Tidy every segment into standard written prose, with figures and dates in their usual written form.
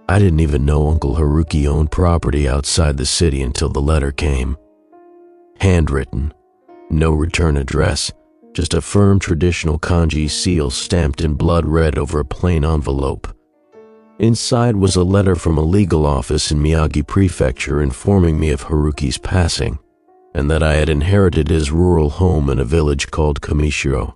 I didn't even know Uncle Haruki owned property outside the city until the letter came. Handwritten, no return address, just a firm traditional kanji seal stamped in blood red over a plain envelope. Inside was a letter from a legal office in Miyagi Prefecture informing me of Haruki's passing, and that I had inherited his rural home in a village called Kamishiro.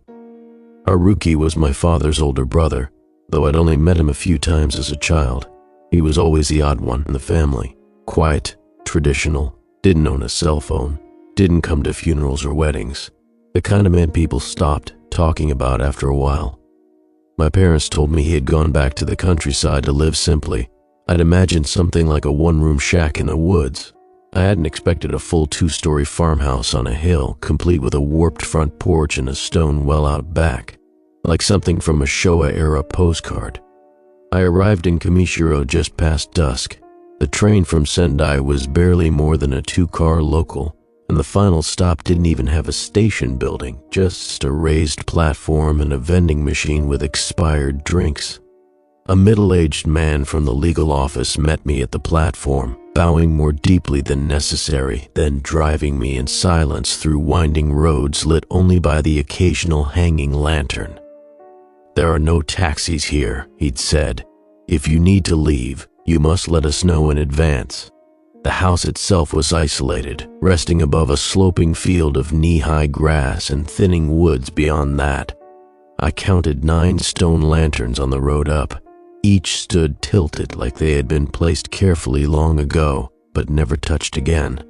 Haruki was my father's older brother, though I'd only met him a few times as a child. He was always the odd one in the family, quiet, traditional, didn't own a cell phone, didn't come to funerals or weddings, the kind of man people stopped talking about after a while. My parents told me he had gone back to the countryside to live simply. I'd imagined something like a one-room shack in the woods. I hadn't expected a full 2-story farmhouse on a hill, complete with a warped front porch and a stone well out back, like something from a Showa-era postcard. I arrived in Kamishiro just past dusk. The train from Sendai was barely more than a 2-car local, and the final stop didn't even have a station building, just a raised platform and a vending machine with expired drinks. A middle-aged man from the legal office met me at the platform, bowing more deeply than necessary, then driving me in silence through winding roads lit only by the occasional hanging lantern. "There are no taxis here," he'd said. "If you need to leave, you must let us know in advance." The house itself was isolated, resting above a sloping field of knee-high grass and thinning woods beyond that. I counted 9 stone lanterns on the road up. Each stood tilted like they had been placed carefully long ago, but never touched again.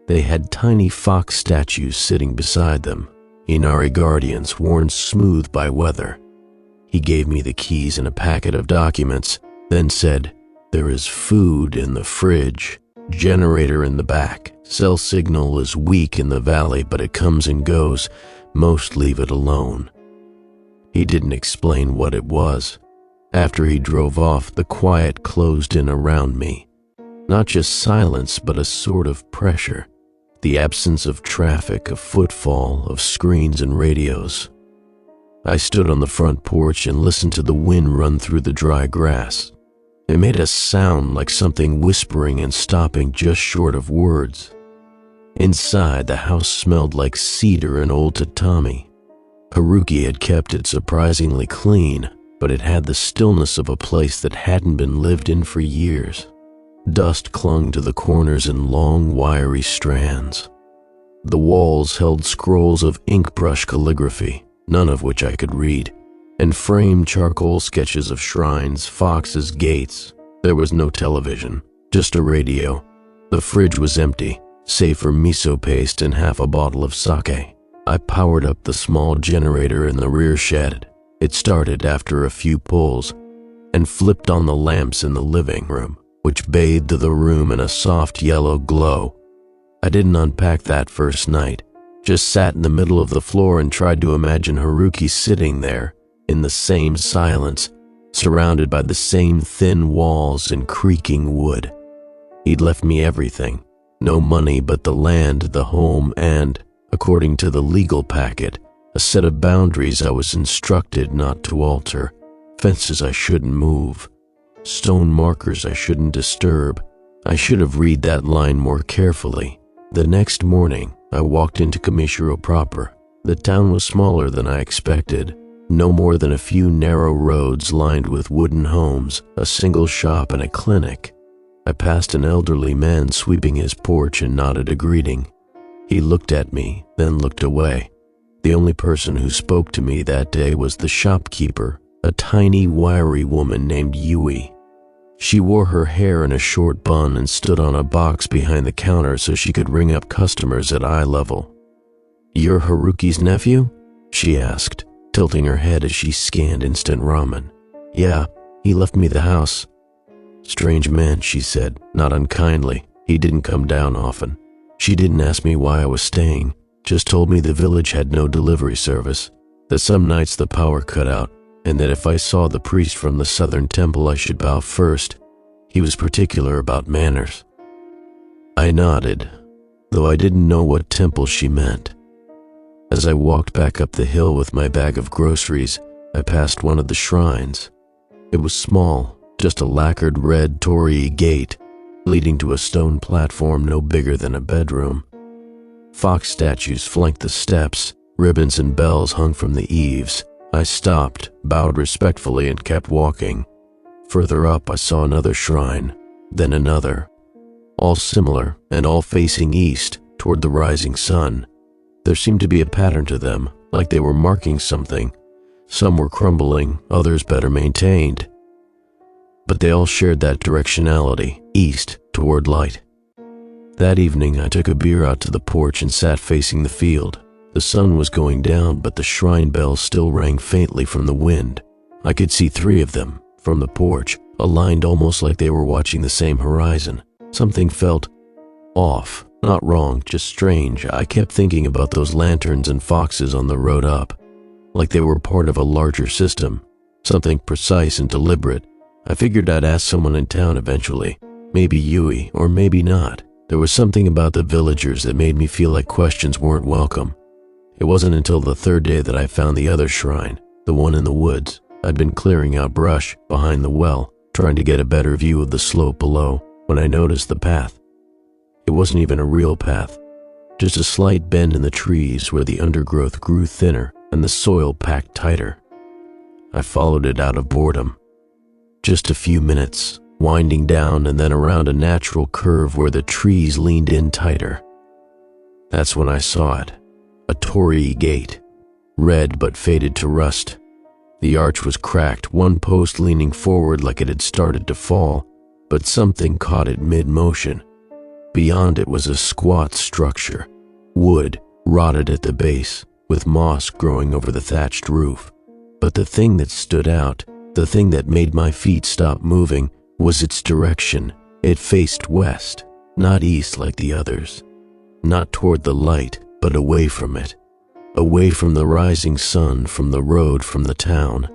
They had tiny fox statues sitting beside them, Inari guardians worn smooth by weather. He gave me the keys and a packet of documents, then said, "There is food in the fridge, generator in the back. Cell signal is weak in the valley, but it comes and goes. Most leave it alone." He didn't explain what it was. After he drove off, the quiet closed in around me. Not just silence, but a sort of pressure. The absence of traffic, of footfall, of screens and radios. I stood on the front porch and listened to the wind run through the dry grass. It made a sound like something whispering and stopping just short of words. Inside, the house smelled like cedar and old tatami. Haruki had kept it surprisingly clean, but it had the stillness of a place that hadn't been lived in for years. Dust clung to the corners in long, wiry strands. The walls held scrolls of ink brush calligraphy, none of which I could read, and framed charcoal sketches of shrines, foxes, gates. There was no television, just a radio. The fridge was empty, save for miso paste and half a bottle of sake. I powered up the small generator in the rear shed. It started after a few pulls, and flipped on the lamps in the living room, which bathed the room in a soft yellow glow. I didn't unpack that first night, just sat in the middle of the floor and tried to imagine Haruki sitting there, in the same silence, surrounded by the same thin walls and creaking wood. He'd left me everything, no money but the land, the home, and, according to the legal packet, a set of boundaries I was instructed not to alter, fences I shouldn't move, stone markers I shouldn't disturb. I should have read that line more carefully. The next morning, I walked into Kamishiro proper. The town was smaller than I expected, no more than a few narrow roads lined with wooden homes, a single shop and a clinic. I passed an elderly man sweeping his porch and nodded a greeting. He looked at me, then looked away. The only person who spoke to me that day was the shopkeeper, a tiny, wiry woman named Yui. She wore her hair in a short bun and stood on a box behind the counter so she could ring up customers at eye level. "You're Haruki's nephew?" she asked, tilting her head as she scanned instant ramen. "Yeah, he left me the house." "Strange man," she said, not unkindly. "He didn't come down often." She didn't ask me why I was staying, just told me the village had no delivery service, that some nights the power cut out, and that if I saw the priest from the southern temple I should bow first. He was particular about manners. I nodded, though I didn't know what temple she meant. As I walked back up the hill with my bag of groceries, I passed one of the shrines. It was small, just a lacquered red torii gate leading to a stone platform no bigger than a bedroom. Fox statues flanked the steps, ribbons and bells hung from the eaves. I stopped, bowed respectfully, and kept walking. Further up, I saw another shrine, then another, all similar and all facing east toward the rising sun. There seemed to be a pattern to them, like they were marking something. Some were crumbling, others better maintained. But they all shared that directionality, east toward light. That evening, I took a beer out to the porch and sat facing the field. The sun was going down, but the shrine bells still rang faintly from the wind. I could see 3 of them, from the porch, aligned almost like they were watching the same horizon. Something felt off, not wrong, just strange. I kept thinking about those lanterns and foxes on the road up, like they were part of a larger system, something precise and deliberate. I figured I'd ask someone in town eventually, maybe Yui, or maybe not. There was something about the villagers that made me feel like questions weren't welcome. It wasn't until the 3rd day that I found the other shrine, the one in the woods. I'd been clearing out brush behind the well, trying to get a better view of the slope below, when I noticed the path. It wasn't even a real path, just a slight bend in the trees where the undergrowth grew thinner and the soil packed tighter. I followed it out of boredom. Just a few minutes, winding down and then around a natural curve where the trees leaned in tighter. That's when I saw it, a torii gate, red but faded to rust. The arch was cracked, one post leaning forward like it had started to fall, but something caught it mid-motion. Beyond it was a squat structure, wood rotted at the base, with moss growing over the thatched roof. But the thing that stood out, the thing that made my feet stop moving, was its direction. It faced west, not east like the others. Not toward the light, but away from it. Away from the rising sun, from the road, from the town.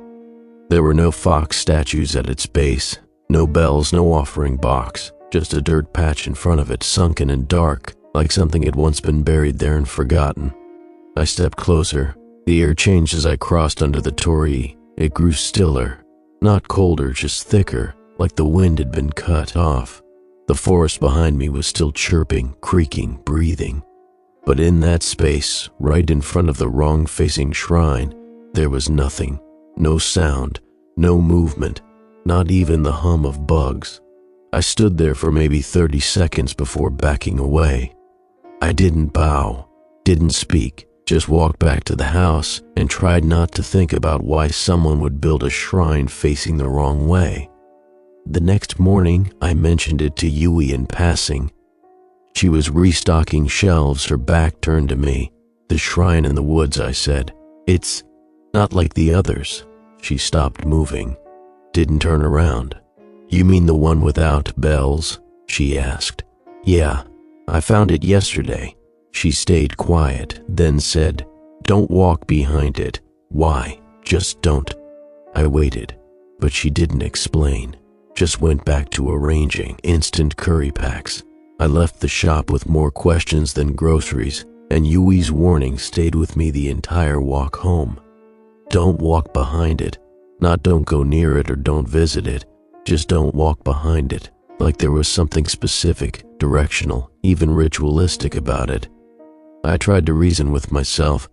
There were no fox statues at its base, no bells, no offering box, just a dirt patch in front of it, sunken and dark, like something had once been buried there and forgotten. I stepped closer. The air changed as I crossed under the torii. It grew stiller, not colder, just thicker, like the wind had been cut off. The forest behind me was still chirping, creaking, breathing. But in that space, right in front of the wrong-facing shrine, there was nothing. No sound, no movement, not even the hum of bugs. I stood there for maybe 30 seconds before backing away. I didn't bow, didn't speak, just walked back to the house and tried not to think about why someone would build a shrine facing the wrong way. The next morning, I mentioned it to Yui in passing. She was restocking shelves, her back turned to me. "The shrine in the woods," I said. "It's not like the others." She stopped moving, didn't turn around. "You mean the one without bells?" she asked. "Yeah, I found it yesterday." She stayed quiet, then said, "Don't walk behind it." "Why?" "Just don't." I waited, but she didn't explain, just went back to arranging instant curry packs. I left the shop with more questions than groceries, and Yui's warning stayed with me the entire walk home. Don't walk behind it. Not don't go near it or don't visit it. Just don't walk behind it, like there was something specific, directional, even ritualistic about it. I tried to reason with myself.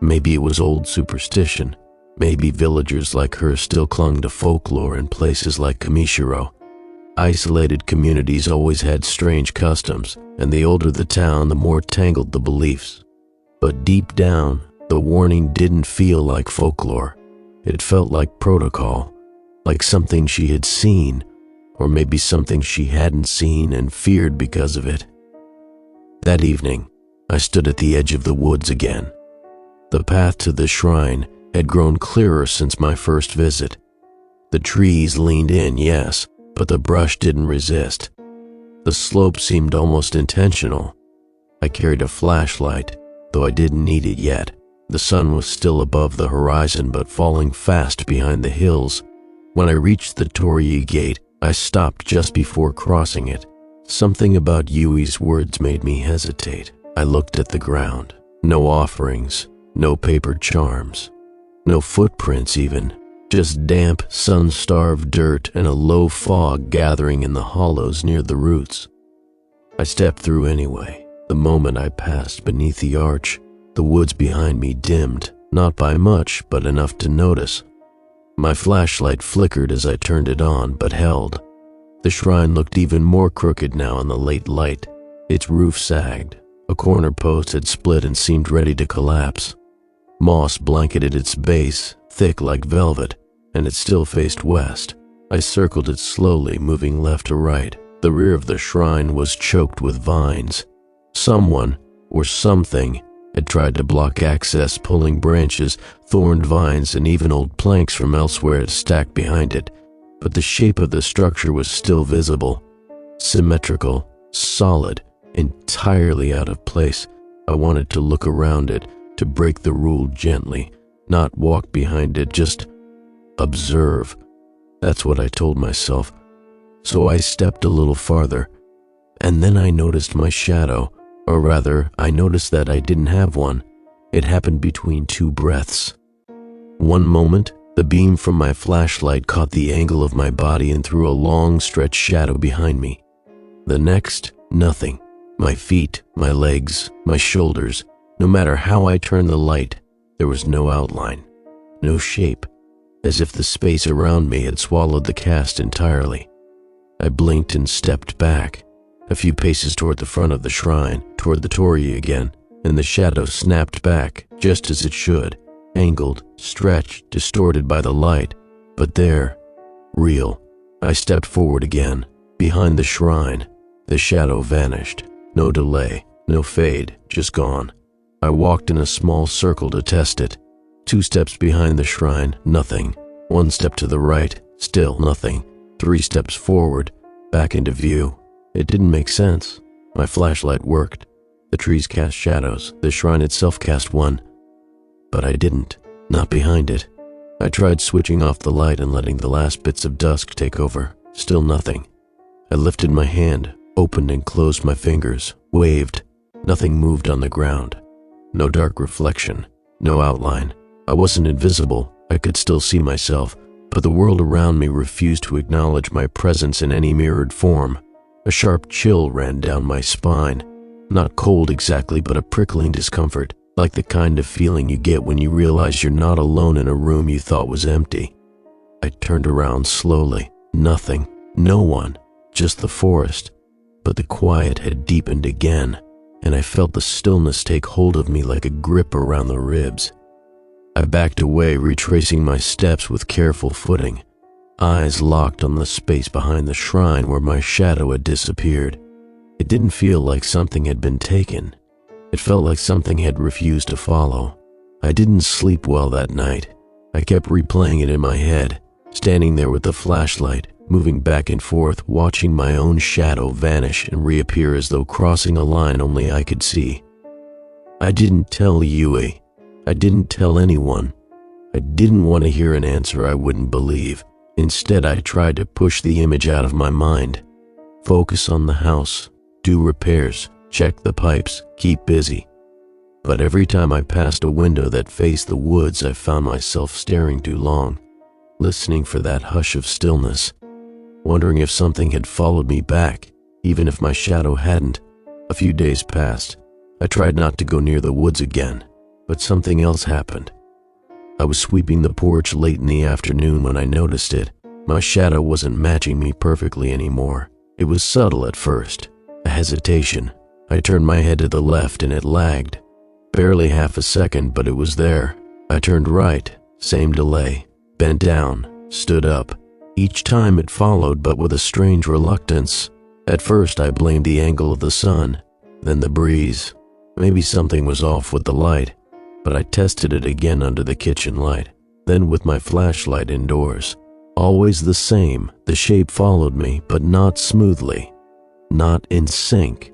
Maybe it was old superstition. Maybe villagers like her still clung to folklore in places like Kamishiro. Isolated communities always had strange customs, and the older the town, the more tangled the beliefs. But deep down, the warning didn't feel like folklore. It felt like protocol, like something she had seen, or maybe something she hadn't seen and feared because of it. That evening, I stood at the edge of the woods again. The path to the shrine had grown clearer since my first visit. The trees leaned in, yes, but the brush didn't resist. The slope seemed almost intentional. I carried a flashlight, though I didn't need it yet. The sun was still above the horizon but falling fast behind the hills. When I reached the torii gate, I stopped just before crossing it. Something about Yui's words made me hesitate. I looked at the ground. No offerings, no paper charms, no footprints even, Just damp, sun-starved dirt and a low fog gathering in the hollows near the roots. I stepped through anyway. The moment I passed beneath the arch, the woods behind me dimmed, not by much, but enough to notice. My flashlight flickered as I turned it on, but held. The shrine looked even more crooked now in the late light. Its roof sagged. A corner post had split and seemed ready to collapse. Moss blanketed its base, thick like velvet, and it still faced west. I circled it slowly, moving left to right. The rear of the shrine was choked with vines. Someone, or something, had tried to block access, pulling branches, thorned vines, and even old planks from elsewhere stacked behind it. But the shape of the structure was still visible. Symmetrical, solid, entirely out of place. I wanted to look around it, to break the rule gently, not walk behind it, just observe. That's what I told myself. So I stepped a little farther, and then I noticed my shadow, or rather, I noticed that I didn't have one. It happened between two breaths. One moment, the beam from my flashlight caught the angle of my body and threw a long stretched shadow behind me. The next, nothing. My feet, my legs, my shoulders. No matter how I turned the light, there was no outline, no shape, as if the space around me had swallowed the cast entirely. I blinked and stepped back, a few paces toward the front of the shrine, toward the torii again, and the shadow snapped back, just as it should, angled, stretched, distorted by the light, but there, real. I stepped forward again. Behind the shrine, the shadow vanished. No delay, no fade, just gone. I walked in a small circle to test it. 2 steps behind the shrine, nothing. 1 step to the right, still nothing. 3 steps forward, back into view. It didn't make sense. My flashlight worked. The trees cast shadows. The shrine itself cast one. But I didn't. Not behind it. I tried switching off the light and letting the last bits of dusk take over. Still nothing. I lifted my hand, opened and closed my fingers, waved. Nothing moved on the ground. No dark reflection. No outline. I wasn't invisible. I could still see myself, but the world around me refused to acknowledge my presence in any mirrored form. A sharp chill ran down my spine. Not cold exactly, but a prickling discomfort, like the kind of feeling you get when you realize you're not alone in a room you thought was empty. I turned around slowly. Nothing. No one. Just the forest. But the quiet had deepened again, and I felt the stillness take hold of me like a grip around the ribs. I backed away, retracing my steps with careful footing, eyes locked on the space behind the shrine where my shadow had disappeared. It didn't feel like something had been taken. It felt like something had refused to follow. I didn't sleep well that night. I kept replaying it in my head, standing there with the flashlight, moving back and forth, watching my own shadow vanish and reappear as though crossing a line only I could see. I didn't tell Yui. I didn't tell anyone. I didn't want to hear an answer I wouldn't believe. Instead, I tried to push the image out of my mind. Focus on the house, do repairs, check the pipes, keep busy. But every time I passed a window that faced the woods, I found myself staring too long, listening for that hush of stillness, wondering if something had followed me back, even if my shadow hadn't. A few days passed. I tried not to go near the woods again, but something else happened. I was sweeping the porch late in the afternoon when I noticed it. My shadow wasn't matching me perfectly anymore. It was subtle at first, a hesitation. I turned my head to the left and it lagged. Barely half a second, but it was there. I turned right, same delay, bent down, stood up. Each time it followed, but with a strange reluctance. At first I blamed the angle of the sun, then the breeze. Maybe something was off with the light, but I tested it again under the kitchen light, then with my flashlight indoors. Always the same, the shape followed me, but not smoothly, not in sync.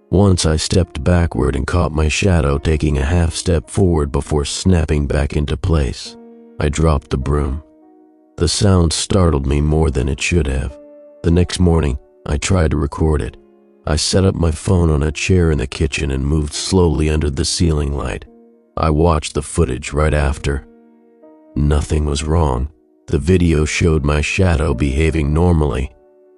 Once I stepped backward and caught my shadow taking a half step forward before snapping back into place. I dropped the broom. The sound startled me more than it should have. The next morning, I tried to record it. I set up my phone on a chair in the kitchen and moved slowly under the ceiling light. I watched the footage right after. Nothing was wrong. The video showed my shadow behaving normally,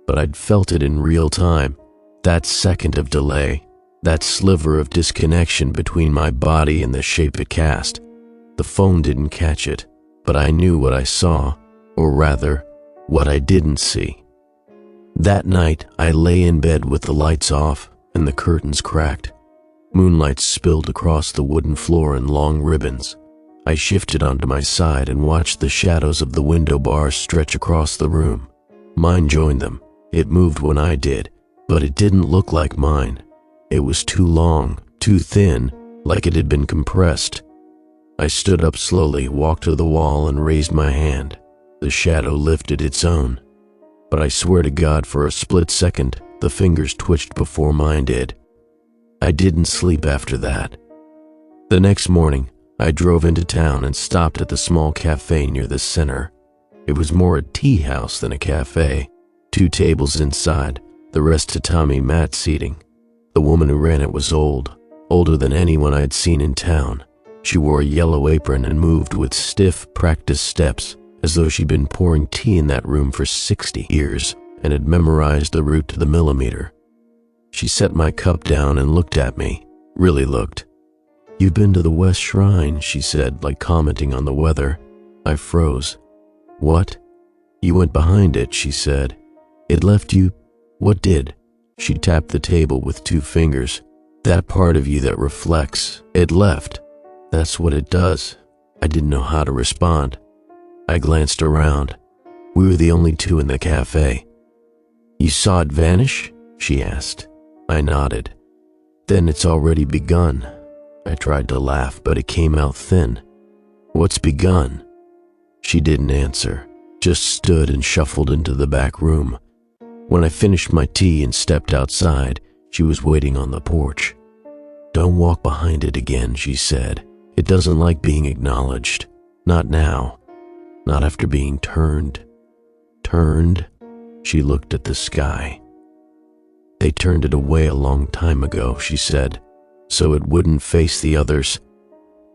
but I'd felt it in real time. That second of delay, that sliver of disconnection between my body and the shape it cast. The phone didn't catch it, but I knew what I saw, or rather, what I didn't see. That night, I lay in bed with the lights off and the curtains cracked. Moonlight spilled across the wooden floor in long ribbons. I shifted onto my side and watched the shadows of the window bars stretch across the room. Mine joined them. It moved when I did, but it didn't look like mine. It was too long, too thin, like it had been compressed. I stood up slowly, walked to the wall, and raised my hand. The shadow lifted its own. But I swear to God, for a split second, the fingers twitched before mine did. I didn't sleep after that. The next morning, I drove into town and stopped at the small cafe near the center. It was more a tea house than a cafe. 2 tables inside, the rest tatami mat seating. The woman who ran it was old, older than anyone I'd seen in town. She wore a yellow apron and moved with stiff, practiced steps, as though she'd been pouring tea in that room for 60 years and had memorized the route to the millimeter. She set my cup down and looked at me, really looked. "You've been to the West Shrine," she said, like commenting on the weather. I froze. "What?" "You went behind it," she said. "It left you—" "What did?" She tapped the table with 2 fingers. "That part of you that reflects. It left. That's what it does." I didn't know how to respond. I glanced around. We were the only 2 in the cafe. "You saw it vanish?" she asked. I nodded. "Then it's already begun." I tried to laugh, but it came out thin. "What's begun?" She didn't answer, just stood and shuffled into the back room. When I finished my tea and stepped outside, she was waiting on the porch. "Don't walk behind it again," she said. "It doesn't like being acknowledged. Not now. Not after being turned." "Turned?" She looked at the sky. "They turned it away a long time ago," she said, "so it wouldn't face the others."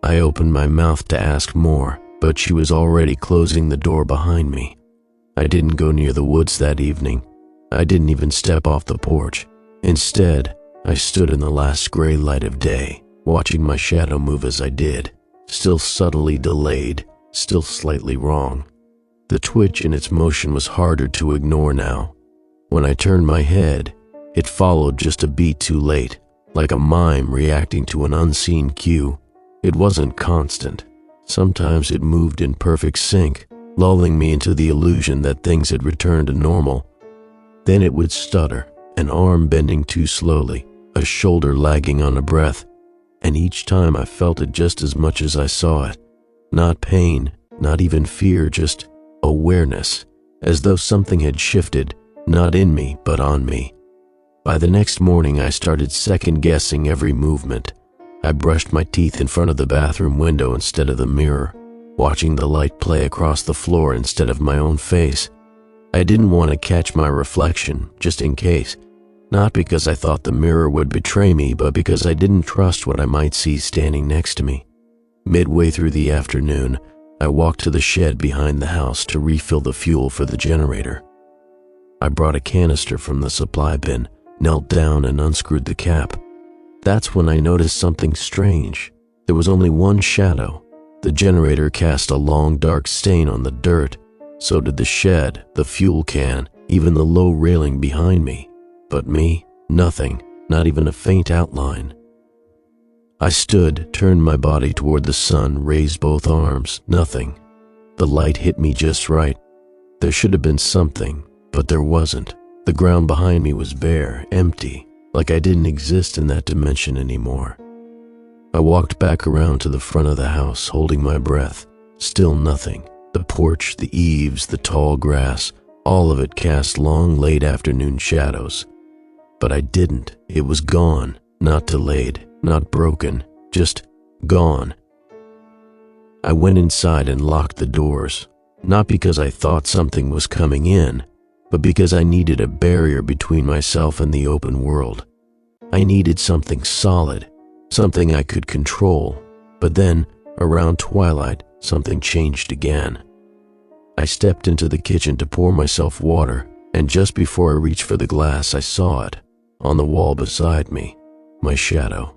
I opened my mouth to ask more, but she was already closing the door behind me. I didn't go near the woods that evening. I didn't even step off the porch. Instead, I stood in the last gray light of day, watching my shadow move as I did, still subtly delayed, still slightly wrong. The twitch in its motion was harder to ignore now. When I turned my head, it followed just a beat too late, like a mime reacting to an unseen cue. It wasn't constant. Sometimes it moved in perfect sync, lulling me into the illusion that things had returned to normal. Then it would stutter, an arm bending too slowly, a shoulder lagging on a breath, and each time I felt it just as much as I saw it. Not pain, not even fear, just awareness, as though something had shifted, not in me, but on me. By the next morning, I started second-guessing every movement. I brushed my teeth in front of the bathroom window instead of the mirror, watching the light play across the floor instead of my own face. I didn't want to catch my reflection, just in case. Not because I thought the mirror would betray me, but because I didn't trust what I might see standing next to me. Midway through the afternoon, I walked to the shed behind the house to refill the fuel for the generator. I brought a canister from the supply bin, knelt down and unscrewed the cap. That's when I noticed something strange. There was only one shadow. The generator cast a long dark stain on the dirt. So did the shed, the fuel can, even the low railing behind me. But me, nothing, not even a faint outline. I stood, turned my body toward the sun, raised both arms, nothing. The light hit me just right. There should have been something, but there wasn't. The ground behind me was bare, empty, like I didn't exist in that dimension anymore. I walked back around to the front of the house, holding my breath. Still nothing. The porch, the eaves, the tall grass, all of it cast long, late afternoon shadows. But I didn't. It was gone, not delayed, not broken, just gone. I went inside and locked the doors, not because I thought something was coming in, but because I needed a barrier between myself and the open world. I needed something solid, something I could control. But then, around twilight, something changed again. I stepped into the kitchen to pour myself water, and just before I reached for the glass, I saw it, on the wall beside me, my shadow.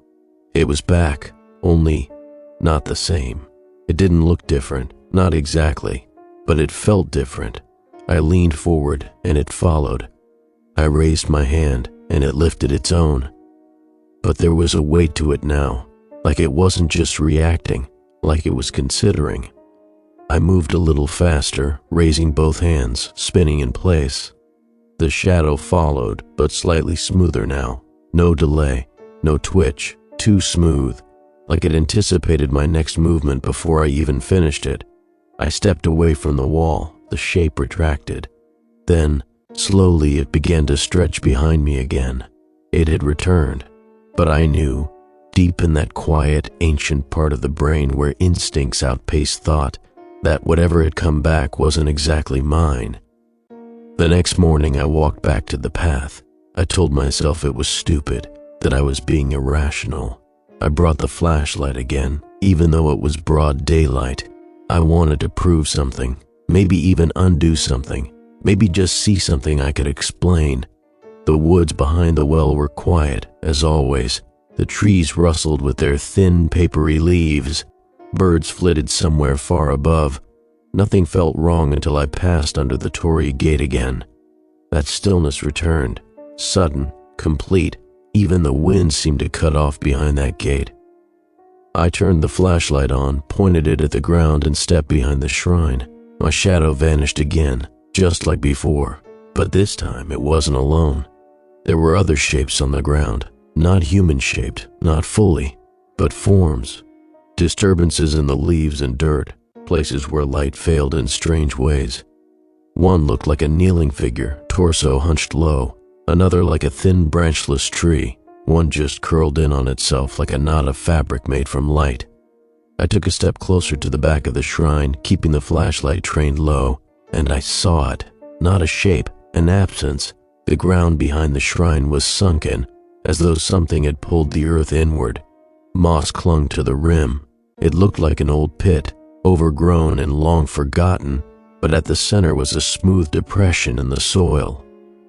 It was back, only not the same. It didn't look different, not exactly, but it felt different. I leaned forward, and it followed. I raised my hand, and it lifted its own. But there was a weight to it now, like it wasn't just reacting, like it was considering. I moved a little faster, raising both hands, spinning in place. The shadow followed, but slightly smoother now. No delay, no twitch, too smooth, like it anticipated my next movement before I even finished it. I stepped away from the wall, the shape retracted. Then, slowly it began to stretch behind me again. It had returned, but I knew, deep in that quiet, ancient part of the brain where instincts outpace thought, that whatever had come back wasn't exactly mine. The next morning I walked back to the path. I told myself it was stupid, that I was being irrational. I brought the flashlight again, even though it was broad daylight. I wanted to prove something, maybe even undo something, maybe just see something I could explain. The woods behind the well were quiet, as always. The trees rustled with their thin, papery leaves. Birds flitted somewhere far above. Nothing felt wrong until I passed under the Torii gate again. That stillness returned, sudden, complete. Even the wind seemed to cut off behind that gate. I turned the flashlight on, pointed it at the ground, and stepped behind the shrine. My shadow vanished again, just like before, but this time it wasn't alone. There were other shapes on the ground, not human-shaped, not fully, but forms. Disturbances in the leaves and dirt, places where light failed in strange ways. One looked like a kneeling figure, torso hunched low, another like a thin branchless tree, one just curled in on itself like a knot of fabric made from light. I took a step closer to the back of the shrine, keeping the flashlight trained low, and I saw it, not a shape, an absence. The ground behind the shrine was sunken, as though something had pulled the earth inward. Moss clung to the rim. It looked like an old pit, overgrown and long forgotten, but at the center was a smooth depression in the soil,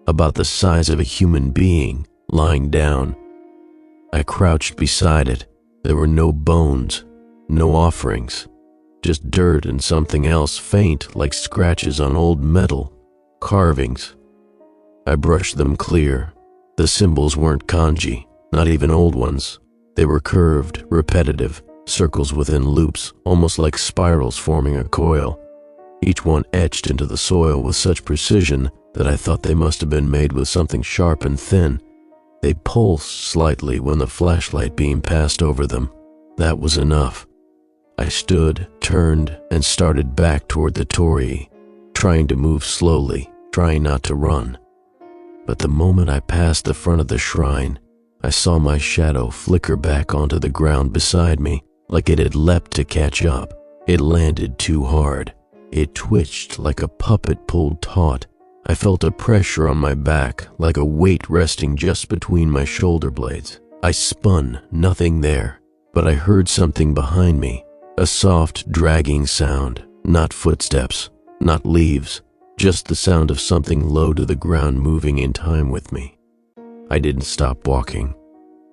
about the size of a human being, lying down. I crouched beside it. There were no bones, no offerings, just dirt and something else faint like scratches on old metal, carvings. I brushed them clear. The symbols weren't kanji, not even old ones. They were curved, repetitive, circles within loops, almost like spirals forming a coil. Each one etched into the soil with such precision that I thought they must have been made with something sharp and thin. They pulsed slightly when the flashlight beam passed over them. That was enough. I stood, turned, and started back toward the torii, trying to move slowly, trying not to run. But the moment I passed the front of the shrine, I saw my shadow flicker back onto the ground beside me, like it had leapt to catch up. It landed too hard. It twitched like a puppet pulled taut. I felt a pressure on my back, like a weight resting just between my shoulder blades. I spun, nothing there, but I heard something behind me, a soft, dragging sound, not footsteps, not leaves, just the sound of something low to the ground moving in time with me. I didn't stop walking.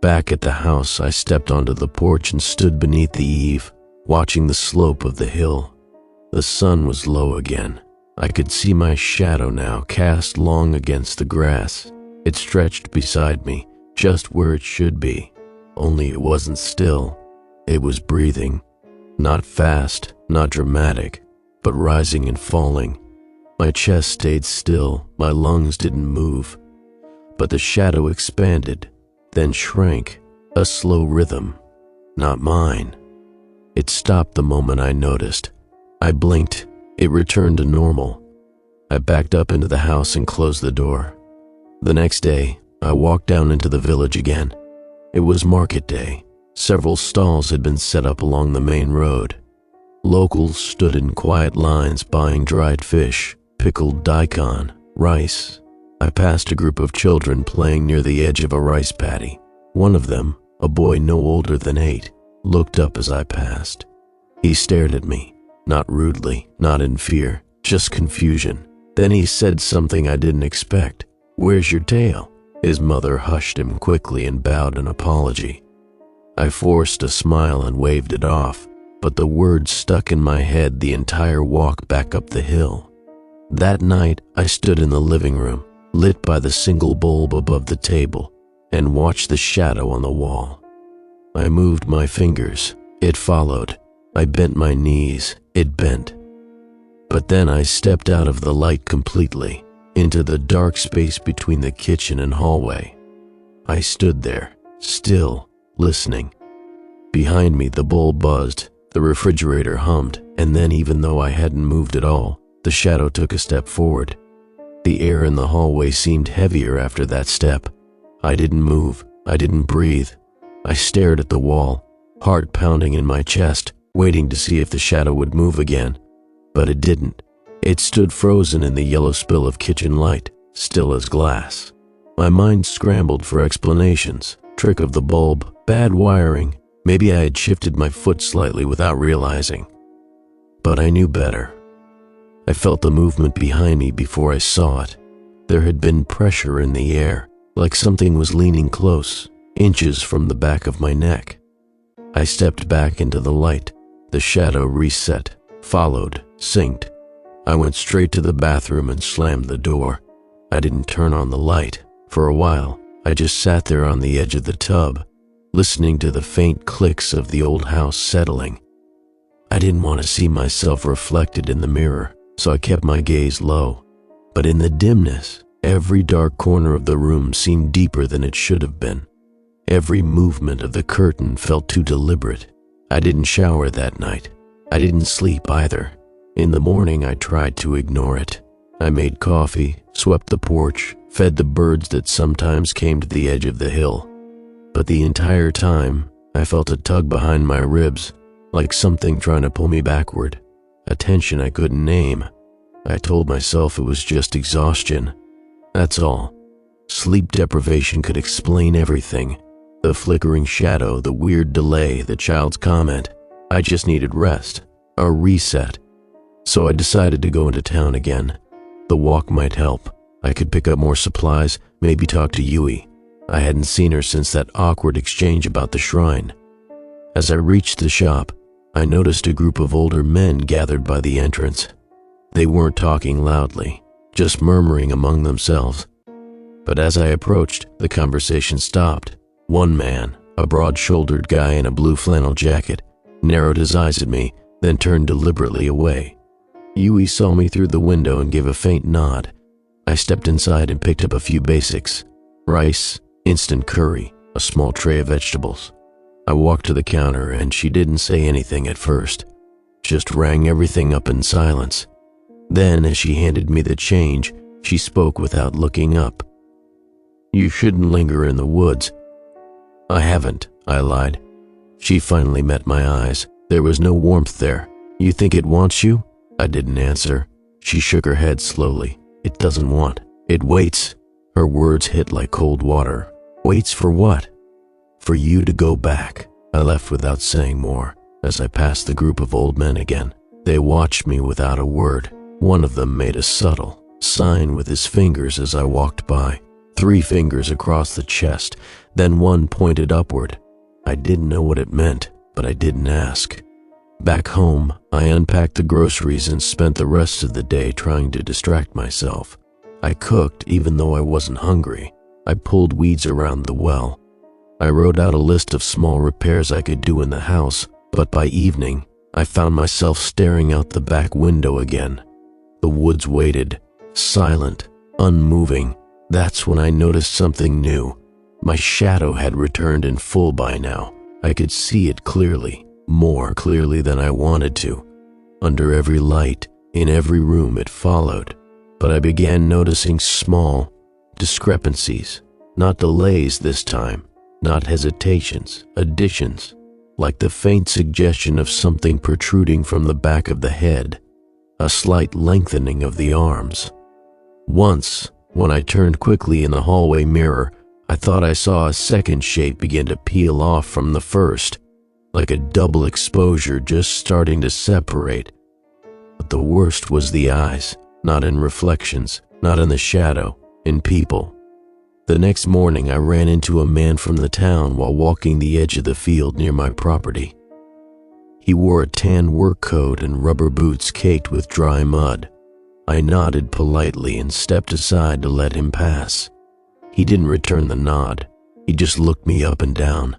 Back at the house, I stepped onto the porch and stood beneath the eave, watching the slope of the hill. The sun was low again. I could see my shadow now, cast long against the grass. It stretched beside me, just where it should be. Only it wasn't still. It was breathing. Not fast, not dramatic, but rising and falling. My chest stayed still, my lungs didn't move. But the shadow expanded, then shrank, a slow rhythm. Not mine. It stopped the moment I noticed. I blinked. It returned to normal. I backed up into the house and closed the door. The next day, I walked down into the village again. It was market day. Several stalls had been set up along the main road. Locals stood in quiet lines buying dried fish, pickled daikon, rice. I passed a group of children playing near the edge of a rice paddy. One of them, a boy no older than 8, looked up as I passed. He stared at me, not rudely, not in fear, just confusion. Then he said something I didn't expect. "Where's your tail?" His mother hushed him quickly and bowed an apology. I forced a smile and waved it off, but the words stuck in my head the entire walk back up the hill. That night, I stood in the living room, lit by the single bulb above the table, and watched the shadow on the wall. I moved my fingers. It followed. I bent my knees. It bent. But then I stepped out of the light completely, into the dark space between the kitchen and hallway. I stood there, still, listening. Behind me, the bowl buzzed, the refrigerator hummed, and then, even though I hadn't moved at all, the shadow took a step forward. The air in the hallway seemed heavier after that step. I didn't move. I didn't breathe. I stared at the wall, heart pounding in my chest, waiting to see if the shadow would move again. But it didn't. It stood frozen in the yellow spill of kitchen light, still as glass. My mind scrambled for explanations. Trick of the bulb, bad wiring, maybe I had shifted my foot slightly without realizing. But I knew better. I felt the movement behind me before I saw it. There had been pressure in the air, like something was leaning close, inches from the back of my neck. I stepped back into the light. The shadow reset, followed, synced. I went straight to the bathroom and slammed the door. I didn't turn on the light. For a while, I just sat there on the edge of the tub, listening to the faint clicks of the old house settling. I didn't want to see myself reflected in the mirror, so I kept my gaze low. But in the dimness, every dark corner of the room seemed deeper than it should have been. Every movement of the curtain felt too deliberate. I didn't shower that night. I didn't sleep either. In the morning, I tried to ignore it. I made coffee, swept the porch, fed the birds that sometimes came to the edge of the hill. But the entire time, I felt a tug behind my ribs, like something trying to pull me backward, a tension I couldn't name. I told myself it was just exhaustion. That's all. Sleep deprivation could explain everything. The flickering shadow, the weird delay, the child's comment. I just needed rest, a reset. So I decided to go into town again. The walk might help. I could pick up more supplies, maybe talk to Yui. I hadn't seen her since that awkward exchange about the shrine. As I reached the shop, I noticed a group of older men gathered by the entrance. They weren't talking loudly, just murmuring among themselves. But as I approached, the conversation stopped. One man, a broad-shouldered guy in a blue flannel jacket, narrowed his eyes at me, then turned deliberately away. Yui saw me through the window and gave a faint nod. I stepped inside and picked up a few basics: rice, instant curry, a small tray of vegetables. I walked to the counter and she didn't say anything at first, just rang everything up in silence. Then, as she handed me the change, she spoke without looking up. "You shouldn't linger in the woods." "I haven't," I lied. She finally met my eyes. There was no warmth there. "You think it wants you?" I didn't answer. She shook her head slowly. "It doesn't want. It waits." Her words hit like cold water. "Waits for what?" "For you to go back." I left without saying more. As I passed the group of old men again, they watched me without a word. One of them made a subtle sign with his fingers as I walked by. 3 fingers across the chest, then one pointed upward. I didn't know what it meant, but I didn't ask. Back home, I unpacked the groceries and spent the rest of the day trying to distract myself. I cooked even though I wasn't hungry. I pulled weeds around the well. I wrote out a list of small repairs I could do in the house, but by evening, I found myself staring out the back window again. The woods waited, silent, unmoving. That's when I noticed something new. My shadow had returned in full by now. I could see it clearly. More clearly than I wanted to. Under every light, in every room, it followed. But I began noticing small discrepancies, not delays this time, not hesitations, additions, like the faint suggestion of something protruding from the back of the head, a slight lengthening of the arms. Once, when I turned quickly in the hallway mirror, I thought I saw a second shape begin to peel off from the first, like a double exposure just starting to separate. But the worst was the eyes, not in reflections, not in the shadow, in people. The next morning, I ran into a man from the town while walking the edge of the field near my property. He wore a tan work coat and rubber boots caked with dry mud. I nodded politely and stepped aside to let him pass. He didn't return the nod. He just looked me up and down,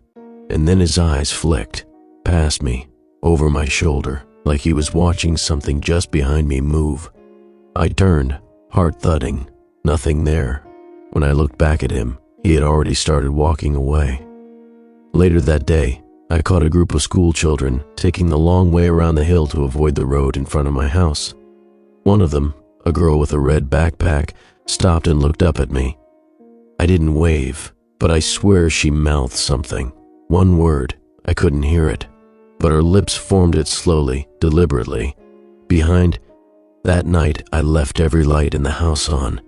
and then his eyes flicked, past me, over my shoulder, like he was watching something just behind me move. I turned, heart thudding, nothing there. When I looked back at him, he had already started walking away. Later that day, I caught a group of school children taking the long way around the hill to avoid the road in front of my house. One of them, a girl with a red backpack, stopped and looked up at me. I didn't wave, but I swear she mouthed something. One word, I couldn't hear it, but her lips formed it slowly, deliberately. That night, I left every light in the house on.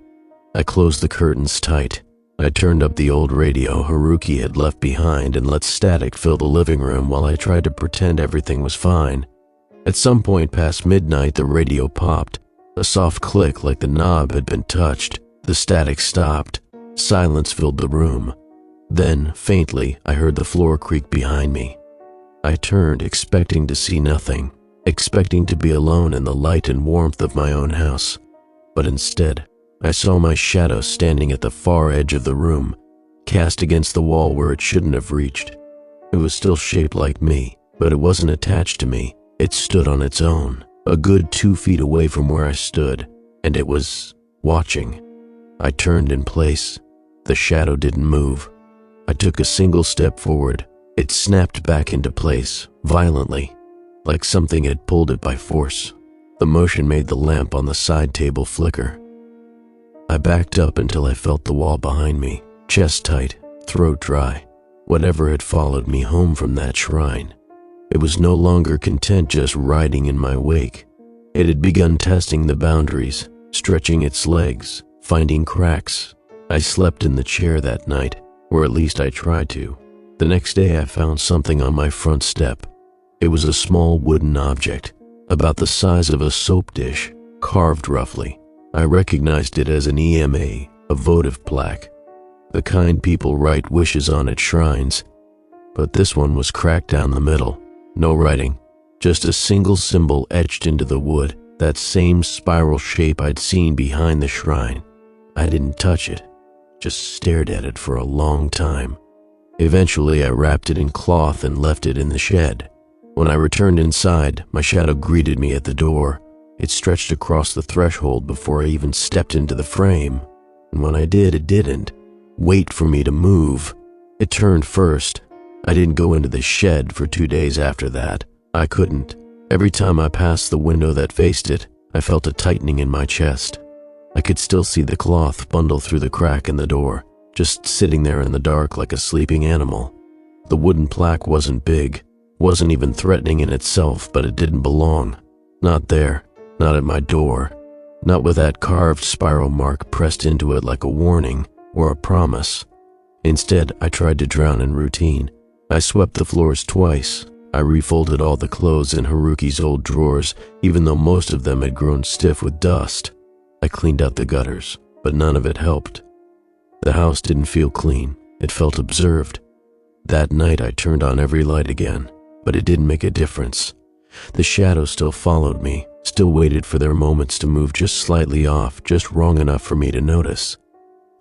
I closed the curtains tight. I turned up the old radio Haruki had left behind and let static fill the living room while I tried to pretend everything was fine. At some point past midnight, the radio popped. A soft click like the knob had been touched. The static stopped. Silence filled the room. Then, faintly, I heard the floor creak behind me. I turned, expecting to see nothing, expecting to be alone in the light and warmth of my own house. But instead, I saw my shadow standing at the far edge of the room, cast against the wall where it shouldn't have reached. It was still shaped like me, but it wasn't attached to me. It stood on its own, a good 2 feet away from where I stood, and it was watching. I turned in place. The shadow didn't move. I took a single step forward. It snapped back into place, violently, like something had pulled it by force. The motion made the lamp on the side table flicker. I backed up until I felt the wall behind me, chest tight, throat dry. Whatever had followed me home from that shrine. It was no longer content just riding in my wake. It had begun testing the boundaries, stretching its legs, finding cracks. I slept in the chair that night, or at least I tried to. The next day I found something on my front step. It was a small wooden object, about the size of a soap dish, carved roughly. I recognized it as an EMA, a votive plaque, the kind people write wishes on at shrines. But this one was cracked down the middle, no writing, just a single symbol etched into the wood, that same spiral shape I'd seen behind the shrine. I didn't touch it, just stared at it for a long time. Eventually I wrapped it in cloth and left it in the shed. When I returned inside, my shadow greeted me at the door. It stretched across the threshold before I even stepped into the frame. And when I did, it didn't wait for me to move. It turned first. I didn't go into the shed for 2 days after that. I couldn't. Every time I passed the window that faced it, I felt a tightening in my chest. I could still see the cloth bundle through the crack in the door, just sitting there in the dark like a sleeping animal. The wooden plaque wasn't big, wasn't even threatening in itself, but it didn't belong. Not there. Not at my door, not with that carved spiral mark pressed into it like a warning or a promise. Instead, I tried to drown in routine. I swept the floors twice. I refolded all the clothes in Haruki's old drawers, even though most of them had grown stiff with dust. I cleaned out the gutters, but none of it helped. The house didn't feel clean. It felt observed. That night, I turned on every light again, but it didn't make a difference. The shadows still followed me, still waited for their moments to move just slightly off, just wrong enough for me to notice.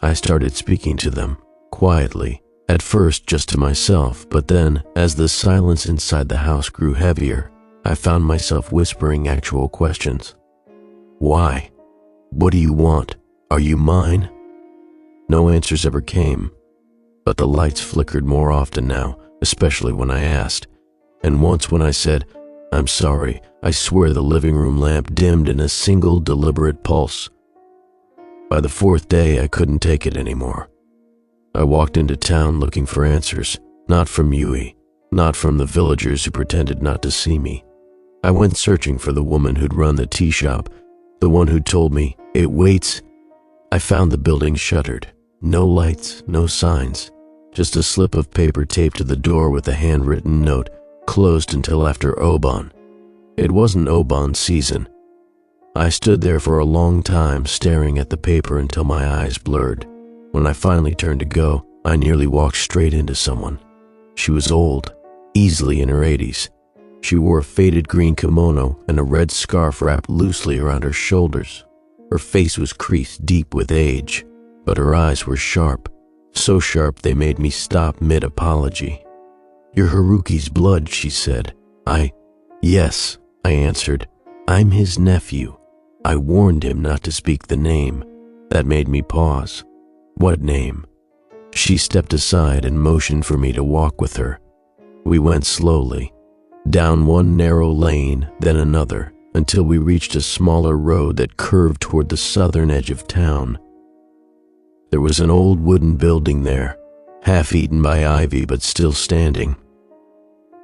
I started speaking to them, quietly, at first just to myself, but then, as the silence inside the house grew heavier, I found myself whispering actual questions. Why? What do you want? Are you mine? No answers ever came, but the lights flickered more often now, especially when I asked. And once when I said, "I'm sorry," I swear the living room lamp dimmed in a single deliberate pulse. By the 4th day, I couldn't take it anymore. I walked into town looking for answers, not from Yui, not from the villagers who pretended not to see me. I went searching for the woman who'd run the tea shop, the one who told me, "It waits." I found the building shuttered. No lights, no signs, just a slip of paper taped to the door with a handwritten note, closed until after Obon. It wasn't Obon season. I stood there for a long time, staring at the paper until my eyes blurred. When I finally turned to go, I nearly walked straight into someone. She was old, easily in her 80s. She wore a faded green kimono and a red scarf wrapped loosely around her shoulders. Her face was creased deep with age, but her eyes were sharp, so sharp they made me stop mid-apology. "You're Haruki's blood," she said. Yes, I answered. "I'm his nephew. I warned him not to speak the name." That made me pause. "What name?" She stepped aside and motioned for me to walk with her. We went slowly, down one narrow lane, then another, until we reached a smaller road that curved toward the southern edge of town. There was an old wooden building there, half-eaten by ivy but still standing.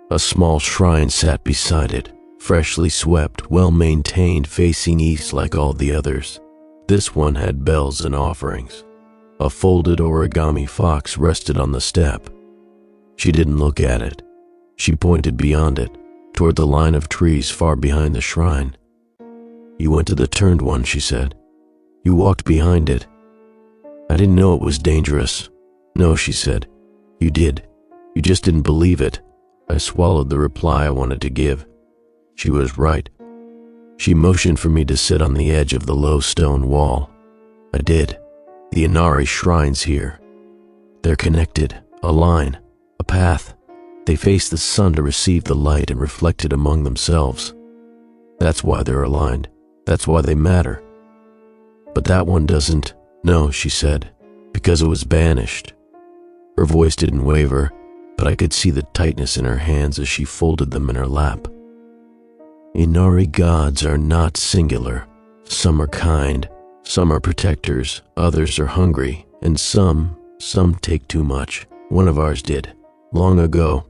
A small shrine sat beside it, freshly swept, well-maintained, facing east like all the others. This one had bells and offerings. A folded origami fox rested on the step. She didn't look at it. She pointed beyond it, toward the line of trees far behind the shrine. "You went to the turned one," she said. "You walked behind it." "I didn't know it was dangerous." "No," she said. "You did. You just didn't believe it." I swallowed the reply I wanted to give. She was right. She motioned for me to sit on the edge of the low stone wall. I did. The Inari shrines here. They're connected, a line, a path. They face the sun to receive the light and reflect it among themselves. That's why they're aligned. That's why they matter. But that one doesn't. "No," she said, "because it was banished." Her voice didn't waver, but I could see the tightness in her hands as she folded them in her lap. Inari gods are not singular. Some are kind, some are protectors, others are hungry, and some take too much. One of ours did, long ago.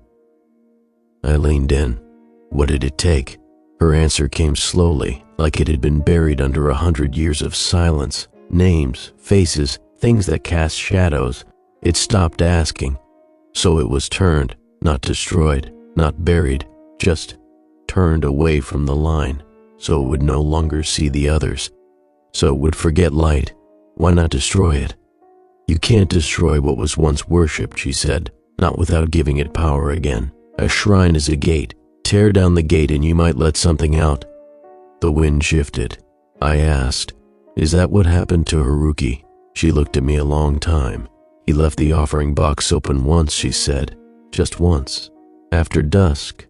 I leaned in. What did it take? Her answer came slowly, like it had been buried under 100 years of silence. Names, faces, things that cast shadows. It stopped asking. So it was turned, not destroyed, not buried, just turned away from the line, so it would no longer see the others, so it would forget light. Why not destroy it? "You can't destroy what was once worshipped," she said, "not without giving it power again. A shrine is a gate. Tear down the gate and you might let something out." The wind shifted. I asked, "Is that what happened to Haruki?" She looked at me a long time. "He left the offering box open once," she said. "Just once. After dusk."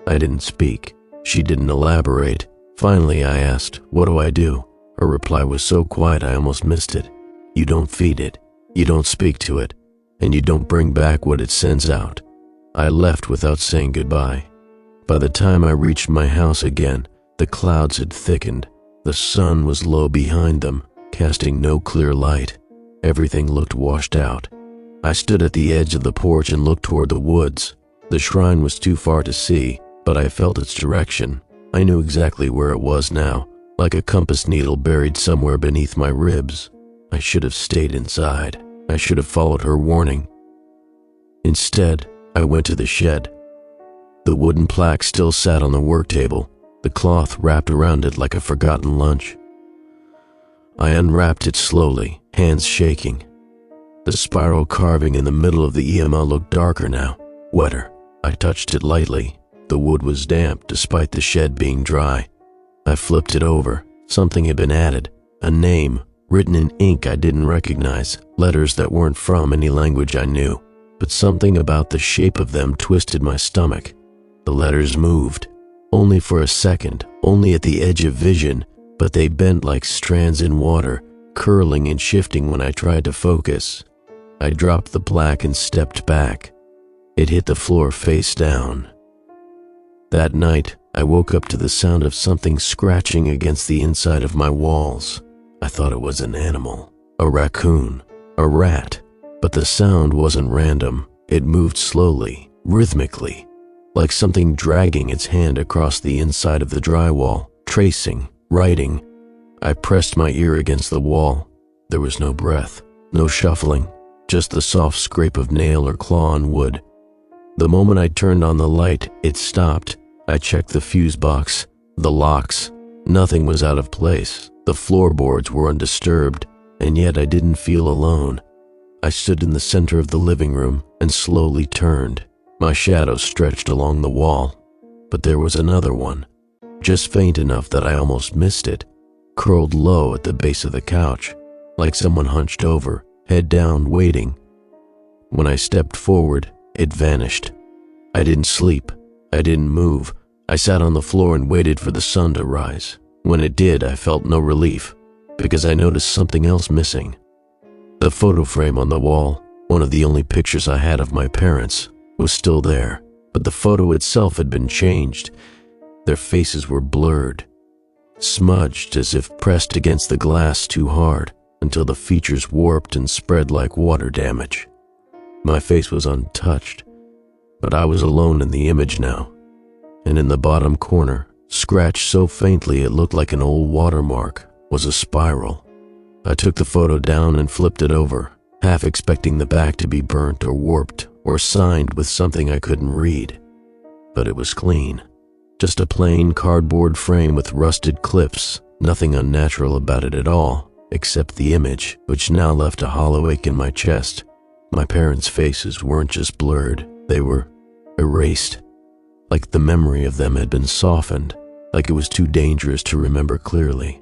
I didn't speak. She didn't elaborate. Finally, I asked, "What do I do?" Her reply was so quiet I almost missed it. "You don't feed it. You don't speak to it. And you don't bring back what it sends out." I left without saying goodbye. By the time I reached my house again, the clouds had thickened. The sun was low behind them, casting no clear light. Everything looked washed out. I stood at the edge of the porch and looked toward the woods. The shrine was too far to see, but I felt its direction. I knew exactly where it was now, like a compass needle buried somewhere beneath my ribs. I should have stayed inside. I should have followed her warning. Instead, I went to the shed. The wooden plaque still sat on the work table, the cloth wrapped around it like a forgotten lunch. I unwrapped it slowly, hands shaking. The spiral carving in the middle of the EMA looked darker now, wetter. I touched it lightly. The wood was damp despite the shed being dry. I flipped it over. Something had been added. A name, written in ink I didn't recognize, letters that weren't from any language I knew. But something about the shape of them twisted my stomach. The letters moved. Only for a second, only at the edge of vision, but they bent like strands in water, curling and shifting when I tried to focus. I dropped the plaque and stepped back. It hit the floor face down. That night, I woke up to the sound of something scratching against the inside of my walls. I thought it was an animal, a raccoon, a rat, but the sound wasn't random. It moved slowly, rhythmically, like something dragging its hand across the inside of the drywall, tracing, writing. I pressed my ear against the wall. There was no breath, no shuffling, just the soft scrape of nail or claw on wood. The moment I turned on the light, it stopped. I checked the fuse box, the locks. Nothing was out of place. The floorboards were undisturbed, and yet I didn't feel alone. I stood in the center of the living room and slowly turned. My shadow stretched along the wall, but there was another one, just faint enough that I almost missed it, curled low at the base of the couch, like someone hunched over, head down, waiting. When I stepped forward, it vanished. I didn't sleep. I didn't move. I sat on the floor and waited for the sun to rise. When it did, I felt no relief, because I noticed something else missing. The photo frame on the wall, one of the only pictures I had of my parents, was still there, but the photo itself had been changed. Their faces were blurred, smudged as if pressed against the glass too hard, until the features warped and spread like water damage. My face was untouched, but I was alone in the image now, and in the bottom corner, scratched so faintly it looked like an old watermark, was a spiral. I took the photo down and flipped it over, half expecting the back to be burnt or warped or signed with something I couldn't read. But it was clean. Just a plain cardboard frame with rusted clips, nothing unnatural about it at all, except the image, which now left a hollow ache in my chest. My parents' faces weren't just blurred, they were erased. Like the memory of them had been softened, like it was too dangerous to remember clearly.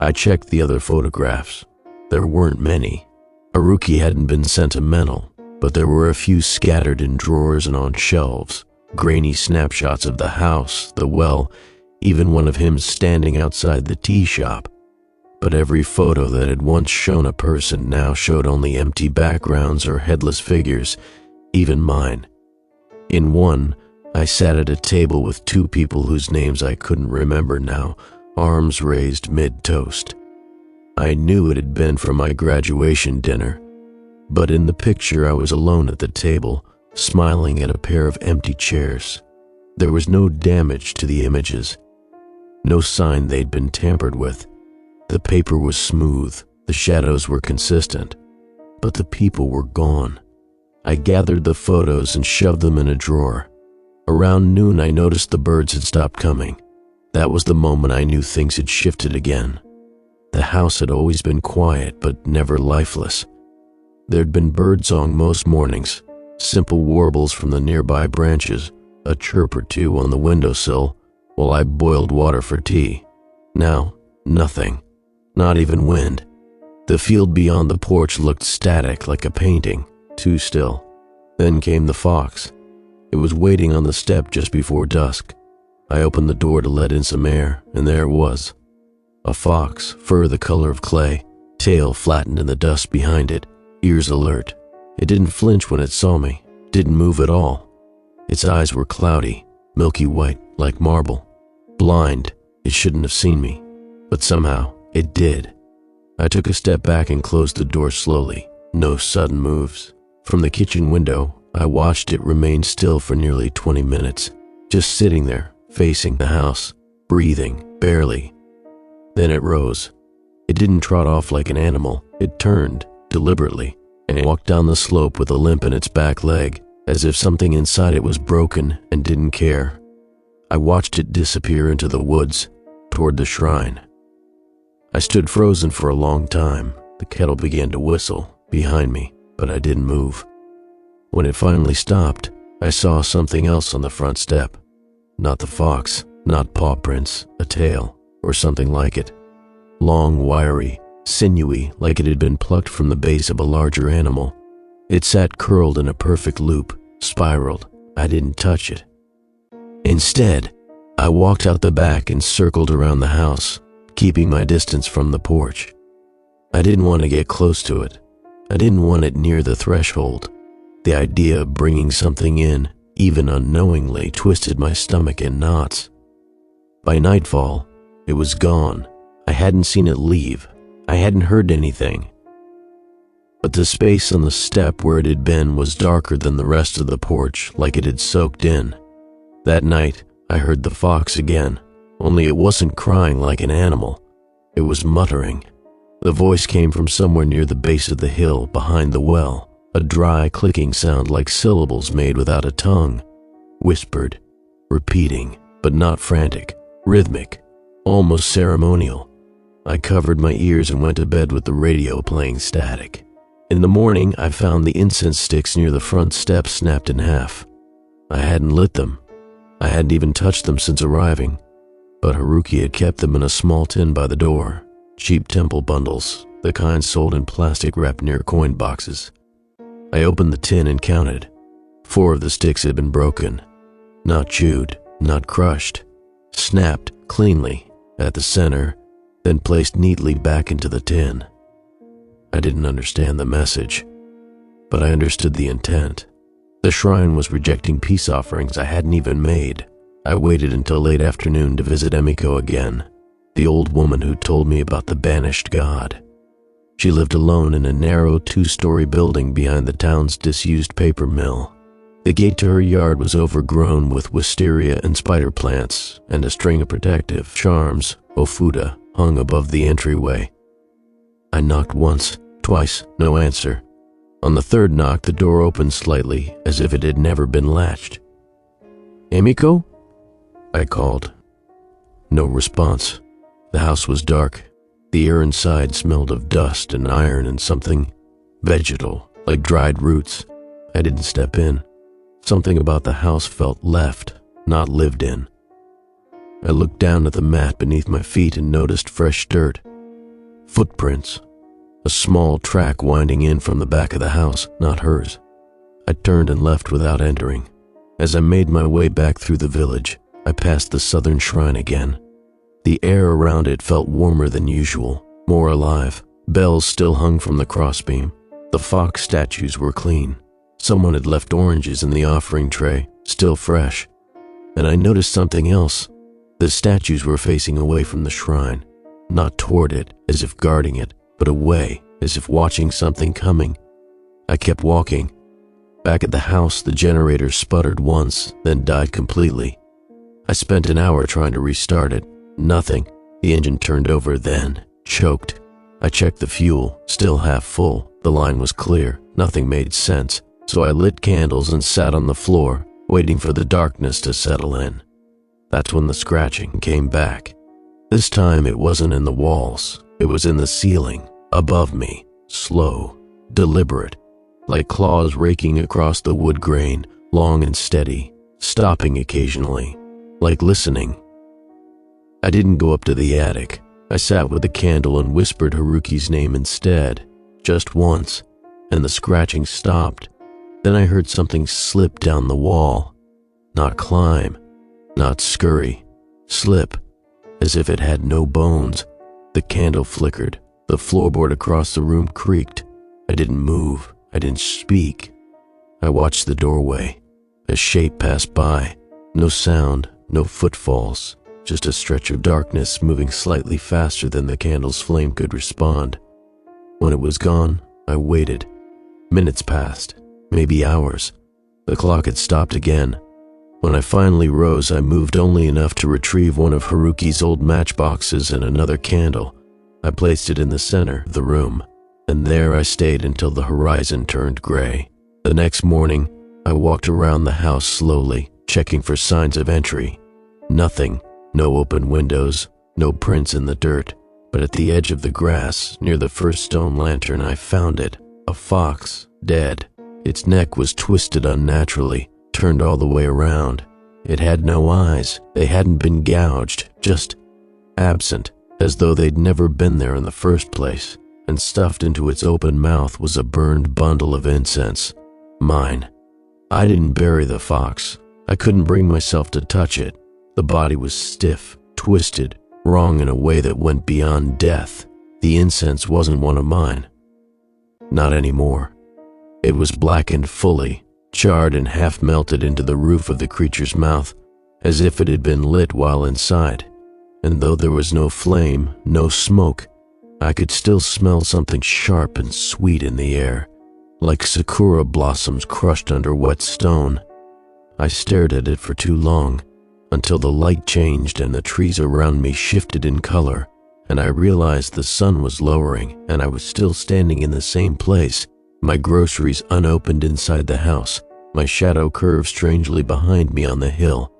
I checked the other photographs. There weren't many. Haruki hadn't been sentimental, but there were a few scattered in drawers and on shelves, grainy snapshots of the house, the well, even one of him standing outside the tea shop. But every photo that had once shown a person now showed only empty backgrounds or headless figures, even mine. In one, I sat at a table with two people whose names I couldn't remember now, arms raised mid-toast. I knew it had been for my graduation dinner, but in the picture I was alone at the table, smiling at a pair of empty chairs. There was no damage to the images, no sign they'd been tampered with. The paper was smooth, the shadows were consistent, but the people were gone. I gathered the photos and shoved them in a drawer. Around noon, I noticed the birds had stopped coming. That was the moment I knew things had shifted again. The house had always been quiet, but never lifeless. There'd been birdsong most mornings, simple warbles from the nearby branches, a chirp or two on the windowsill while I boiled water for tea. Now, nothing, not even wind. The field beyond the porch looked static, like a painting, too still. Then came the fox. It was waiting on the step just before dusk. I opened the door to let in some air, and there it was. A fox, fur the color of clay, tail flattened in the dust behind it, ears alert. It didn't flinch when it saw me, didn't move at all. Its eyes were cloudy, milky white, like marble. Blind, it shouldn't have seen me, but somehow it did. I took a step back and closed the door slowly, no sudden moves. From the kitchen window, I watched it remain still for nearly 20 minutes, just sitting there, facing the house, breathing, barely. Then it rose. It didn't trot off like an animal. It turned, deliberately, and walked down the slope with a limp in its back leg, as if something inside it was broken and didn't care. I watched it disappear into the woods, toward the shrine. I stood frozen for a long time. The kettle began to whistle behind me, but I didn't move. When it finally stopped, I saw something else on the front step. Not the fox, not paw prints, a tail, or something like it. Long, wiry, sinewy, like it had been plucked from the base of a larger animal. It sat curled in a perfect loop, spiraled. I didn't touch it. Instead, I walked out the back and circled around the house, keeping my distance from the porch. I didn't want to get close to it. I didn't want it near the threshold. The idea of bringing something in, even unknowingly, twisted my stomach in knots. By nightfall, it was gone. I hadn't seen it leave. I hadn't heard anything. But the space on the step where it had been was darker than the rest of the porch, like it had soaked in. That night, I heard the fox again, only it wasn't crying like an animal. It was muttering. The voice came from somewhere near the base of the hill behind the well, a dry clicking sound like syllables made without a tongue, whispered, repeating, but not frantic, rhythmic. almost ceremonial. I covered my ears and went to bed with the radio playing static. In the morning, I found the incense sticks near the front steps snapped in half. I hadn't lit them. I hadn't even touched them since arriving, but Haruki had kept them in a small tin by the door, cheap temple bundles, the kind sold in plastic wrapped near coin boxes. I opened the tin and counted. 4 of the sticks had been broken, not chewed, not crushed, snapped cleanly at the center, then placed neatly back into the tin. I didn't understand the message, but I understood the intent. The shrine was rejecting peace offerings I hadn't even made. I waited until late afternoon to visit Emiko again, the old woman who told me about the banished god. She lived alone in a narrow 2-story building behind the town's disused paper mill. The gate to her yard was overgrown with wisteria and spider plants, and a string of protective charms, ofuda, hung above the entryway. I knocked once, twice, no answer. On the 3rd knock, the door opened slightly, as if it had never been latched. "Emiko?" I called. No response. The house was dark. The air inside smelled of dust and iron and something vegetal, like dried roots. I didn't step in. Something about the house felt left, not lived in. I looked down at the mat beneath my feet and noticed fresh dirt. Footprints. A small track winding in from the back of the house, not hers. I turned and left without entering. As I made my way back through the village, I passed the southern shrine again. The air around it felt warmer than usual, more alive. Bells still hung from the crossbeam. The fox statues were clean. Someone had left oranges in the offering tray, still fresh. And I noticed something else. The statues were facing away from the shrine, not toward it, as if guarding it, but away, as if watching something coming. I kept walking. Back at the house, the generator sputtered once, then died completely. I spent an hour trying to restart it. Nothing. The engine turned over, then choked. I checked the fuel, still half full. The line was clear. Nothing made sense. So I lit candles and sat on the floor, waiting for the darkness to settle in. That's when the scratching came back. This time it wasn't in the walls. It was in the ceiling, above me, slow, deliberate, like claws raking across the wood grain, long and steady, stopping occasionally, like listening. I didn't go up to the attic. I sat with the candle and whispered Haruki's name instead, just once, and the scratching stopped. Then I heard something slip down the wall. Not climb, not scurry, slip, as if it had no bones. The candle flickered. The floorboard across the room creaked. I didn't move. I didn't speak. I watched the doorway. A shape passed by. No sound, no footfalls, just a stretch of darkness moving slightly faster than the candle's flame could respond. When it was gone, I waited. Minutes passed, maybe hours. The clock had stopped again. When I finally rose, I moved only enough to retrieve one of Haruki's old matchboxes and another candle. I placed it in the center of the room, and there I stayed until the horizon turned gray. The next morning, I walked around the house slowly, checking for signs of entry. Nothing. No open windows, no prints in the dirt. But at the edge of the grass, near the first stone lantern, I found it. A fox, dead. Its neck was twisted unnaturally, turned all the way around. It had no eyes. They hadn't been gouged, just absent, as though they'd never been there in the first place. And stuffed into its open mouth was a burned bundle of incense. Mine. I didn't bury the fox. I couldn't bring myself to touch it. The body was stiff, twisted, wrong in a way that went beyond death. The incense wasn't one of mine. Not anymore. It was blackened fully, charred and half melted into the roof of the creature's mouth, as if it had been lit while inside. And though there was no flame, no smoke, I could still smell something sharp and sweet in the air, like sakura blossoms crushed under wet stone. I stared at it for too long, until the light changed and the trees around me shifted in color, and I realized the sun was lowering and I was still standing in the same place, my groceries unopened inside the house, my shadow curved strangely behind me on the hill.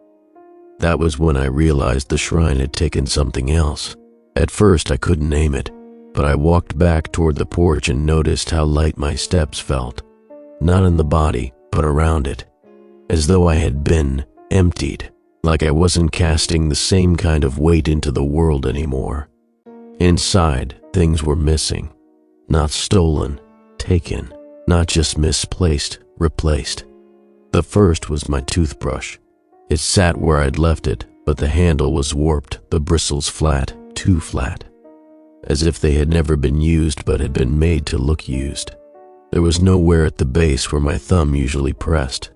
That was when I realized the shrine had taken something else. At first I couldn't name it, but I walked back toward the porch and noticed how light my steps felt. Not in the body, but around it. As though I had been emptied, like I wasn't casting the same kind of weight into the world anymore. Inside, things were missing. Not stolen, taken. Not just misplaced, replaced. The first was my toothbrush. It sat where I'd left it, but the handle was warped, the bristles flat, too flat. As if they had never been used but had been made to look used. There was nowhere at the base where my thumb usually pressed.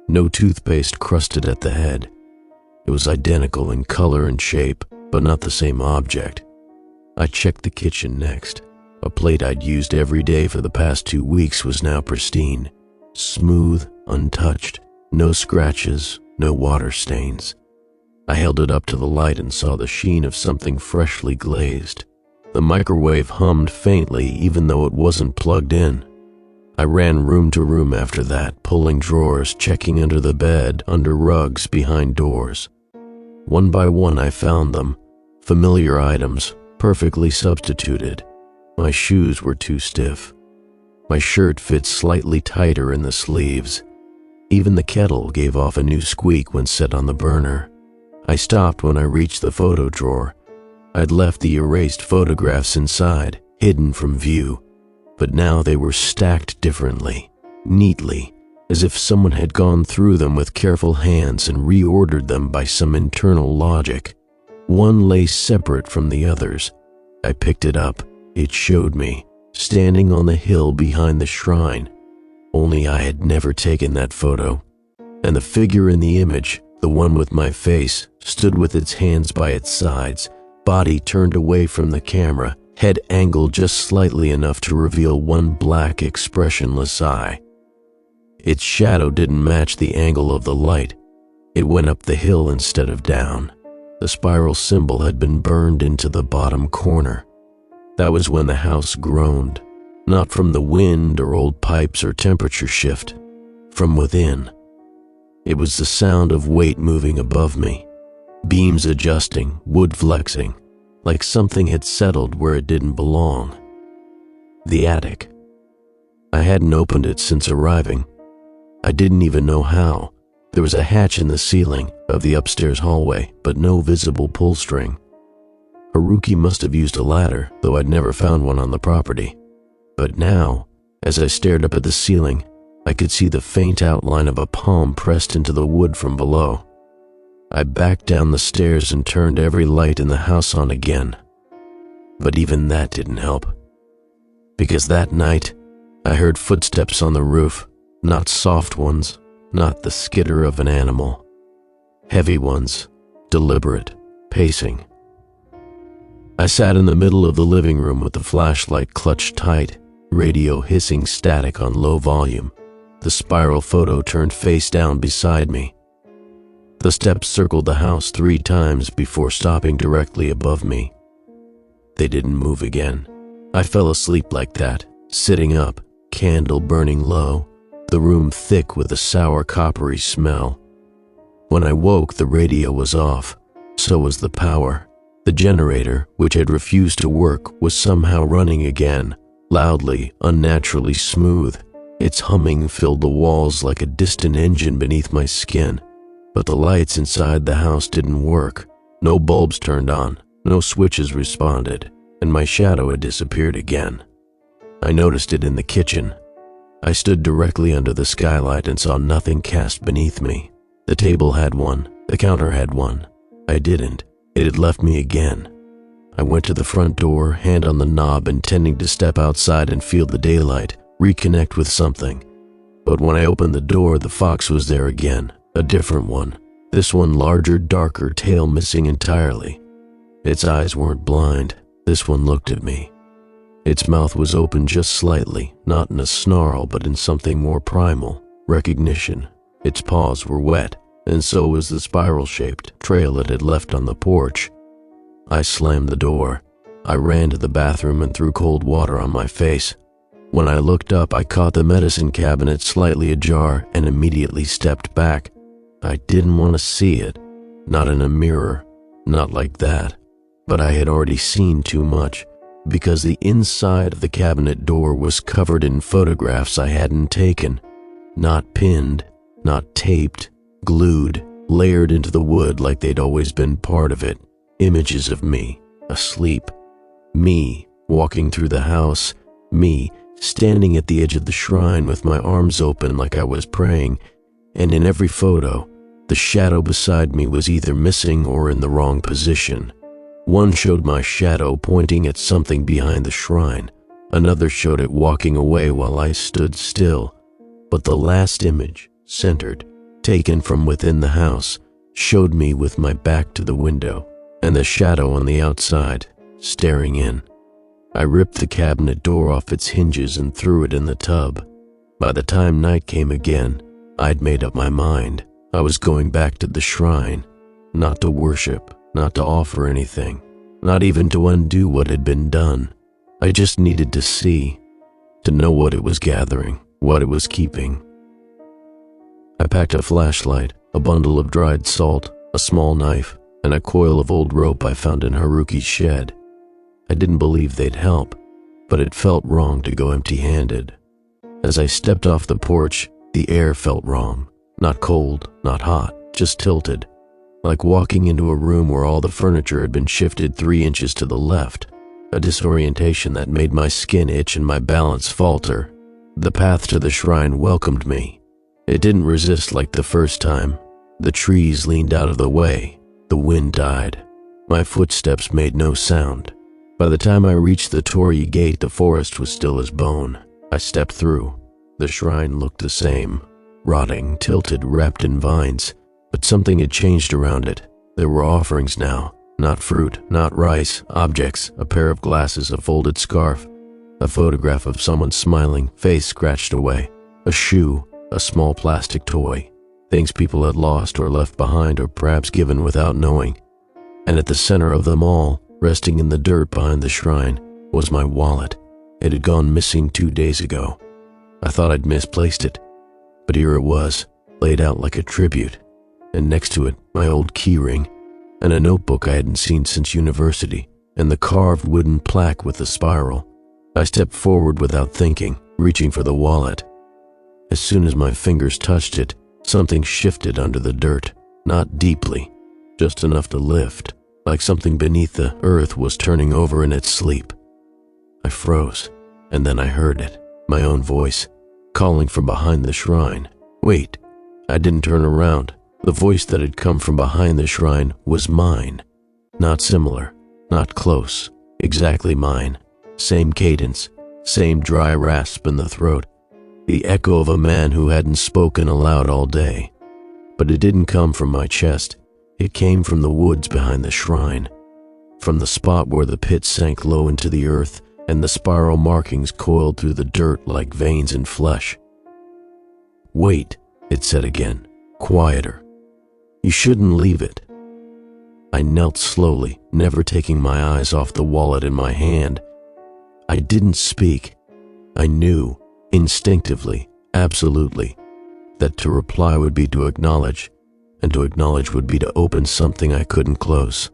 No toothpaste crusted at the head. It was identical in color and shape, but not the same object. I checked the kitchen next. A plate I'd used every day for the past 2 weeks was now pristine. Smooth, untouched, no scratches, no water stains. I held it up to the light and saw the sheen of something freshly glazed. The microwave hummed faintly even though it wasn't plugged in. I ran room to room after that, pulling drawers, checking under the bed, under rugs, behind doors. One by one I found them, familiar items, perfectly substituted. My shoes were too stiff. My shirt fit slightly tighter in the sleeves. Even the kettle gave off a new squeak when set on the burner. I stopped when I reached the photo drawer. I'd left the erased photographs inside, hidden from view, but now they were stacked differently, neatly, as if someone had gone through them with careful hands and reordered them by some internal logic. One lay separate from the others. I picked it up. It showed me, standing on the hill behind the shrine. Only I had never taken that photo. And the figure in the image, the one with my face, stood with its hands by its sides, body turned away from the camera, head angled just slightly enough to reveal one black, expressionless eye. Its shadow didn't match the angle of the light. It went up the hill instead of down. The spiral symbol had been burned into the bottom corner. That was when the house groaned, not from the wind or old pipes or temperature shift, from within. It was the sound of weight moving above me, beams adjusting, wood flexing, like something had settled where it didn't belong. The attic. I hadn't opened it since arriving. I didn't even know how. There was a hatch in the ceiling of the upstairs hallway, but no visible pull string. Haruki must have used a ladder, though I'd never found one on the property. But now, as I stared up at the ceiling, I could see the faint outline of a palm pressed into the wood from below. I backed down the stairs and turned every light in the house on again. But even that didn't help. Because that night, I heard footsteps on the roof, not soft ones, not the skitter of an animal. Heavy ones, deliberate, pacing. I sat in the middle of the living room with the flashlight clutched tight, radio hissing static on low volume. The spiral photo turned face down beside me. The steps circled the house 3 times before stopping directly above me. They didn't move again. I fell asleep like that, sitting up, candle burning low, the room thick with a sour coppery smell. When I woke, the radio was off. So was the power. The generator, which had refused to work, was somehow running again, loudly, unnaturally smooth. Its humming filled the walls like a distant engine beneath my skin. But the lights inside the house didn't work. No bulbs turned on, no switches responded, and my shadow had disappeared again. I noticed it in the kitchen. I stood directly under the skylight and saw nothing cast beneath me. The table had one, the counter had one. I didn't. It had left me again. I went to the front door, hand on the knob, intending to step outside and feel the daylight, reconnect with something. But when I opened the door, the fox was there again, a different one. This one larger, darker, tail missing entirely. Its eyes weren't blind. This one looked at me. Its mouth was open just slightly, not in a snarl, but in something more primal, recognition. Its paws were wet, and so was the spiral-shaped trail it had left on the porch. I slammed the door. I ran to the bathroom and threw cold water on my face. When I looked up, I caught the medicine cabinet slightly ajar and immediately stepped back. I didn't want to see it. Not in a mirror, not like that. But I had already seen too much, because the inside of the cabinet door was covered in photographs I hadn't taken. Not pinned, not taped, glued, layered into the wood like they'd always been part of it. Images of me, asleep. Me, walking through the house. Me, standing at the edge of the shrine with my arms open like I was praying. And in every photo, the shadow beside me was either missing or in the wrong position. One showed my shadow pointing at something behind the shrine. Another showed it walking away while I stood still. But the last image, centered, taken from within the house, showed me with my back to the window and the shadow on the outside, staring in. I ripped the cabinet door off its hinges and threw it in the tub. By the time night came again, I'd made up my mind. I was going back to the shrine, not to worship, not to offer anything, not even to undo what had been done. I just needed to see, to know what it was gathering, what it was keeping. I packed a flashlight, a bundle of dried salt, a small knife, and a coil of old rope I found in Haruki's shed. I didn't believe they'd help, but it felt wrong to go empty-handed. As I stepped off the porch, the air felt wrong. Not cold, not hot, just tilted. Like walking into a room where all the furniture had been shifted 3 inches to the left, a disorientation that made my skin itch and my balance falter. The path to the shrine welcomed me. It didn't resist like the first time. The trees leaned out of the way. The wind died. My footsteps made no sound. By the time I reached the torii gate, the forest was still as bone. I stepped through. The shrine looked the same, rotting, tilted, wrapped in vines. But something had changed around it. There were offerings now. Not fruit, not rice, objects, a pair of glasses, a folded scarf, a photograph of someone smiling, face scratched away, a shoe, a small plastic toy, things people had lost or left behind or perhaps given without knowing. And at the center of them all, resting in the dirt behind the shrine, was my wallet. It had gone missing 2 days ago. I thought I'd misplaced it, but here it was, laid out like a tribute. And next to it, my old keyring, and a notebook I hadn't seen since university, and the carved wooden plaque with the spiral. I stepped forward without thinking, reaching for the wallet. As soon as my fingers touched it, something shifted under the dirt, not deeply, just enough to lift, like something beneath the earth was turning over in its sleep. I froze, and then I heard it, my own voice, calling from behind the shrine. Wait, I didn't turn around. The voice that had come from behind the shrine was mine. Not similar, not close, exactly mine. Same cadence, same dry rasp in the throat. The echo of a man who hadn't spoken aloud all day. But it didn't come from my chest. It came from the woods behind the shrine. From the spot where the pit sank low into the earth and the spiral markings coiled through the dirt like veins in flesh. Wait, it said again, quieter. You shouldn't leave it. I knelt slowly, never taking my eyes off the wallet in my hand. I didn't speak. I knew, instinctively, absolutely, that to reply would be to acknowledge, and to acknowledge would be to open something I couldn't close.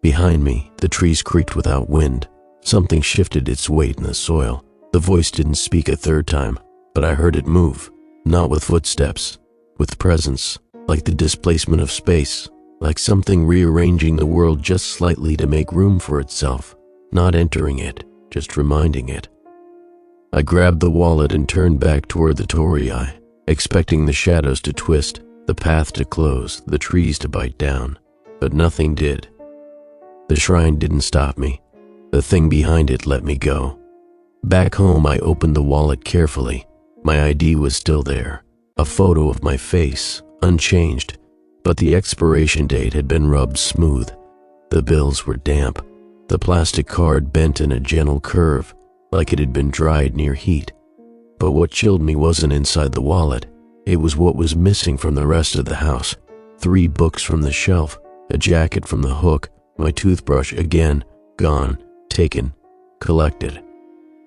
Behind me, the trees creaked without wind. Something shifted its weight in the soil. The voice didn't speak a third time, but I heard it move, not with footsteps, with presence. Like the displacement of space, like something rearranging the world just slightly to make room for itself, not entering it, just reminding it. I grabbed the wallet and turned back toward the torii, expecting the shadows to twist, the path to close, the trees to bite down, but nothing did. The shrine didn't stop me. The thing behind it let me go. Back home, I opened the wallet carefully. My ID was still there, a photo of my face, unchanged, but the expiration date had been rubbed smooth. The bills were damp, the plastic card bent in a gentle curve, like it had been dried near heat. But what chilled me wasn't inside the wallet. It was what was missing from the rest of the house. 3 books from the shelf, a jacket from the hook, my toothbrush again, gone, taken, collected.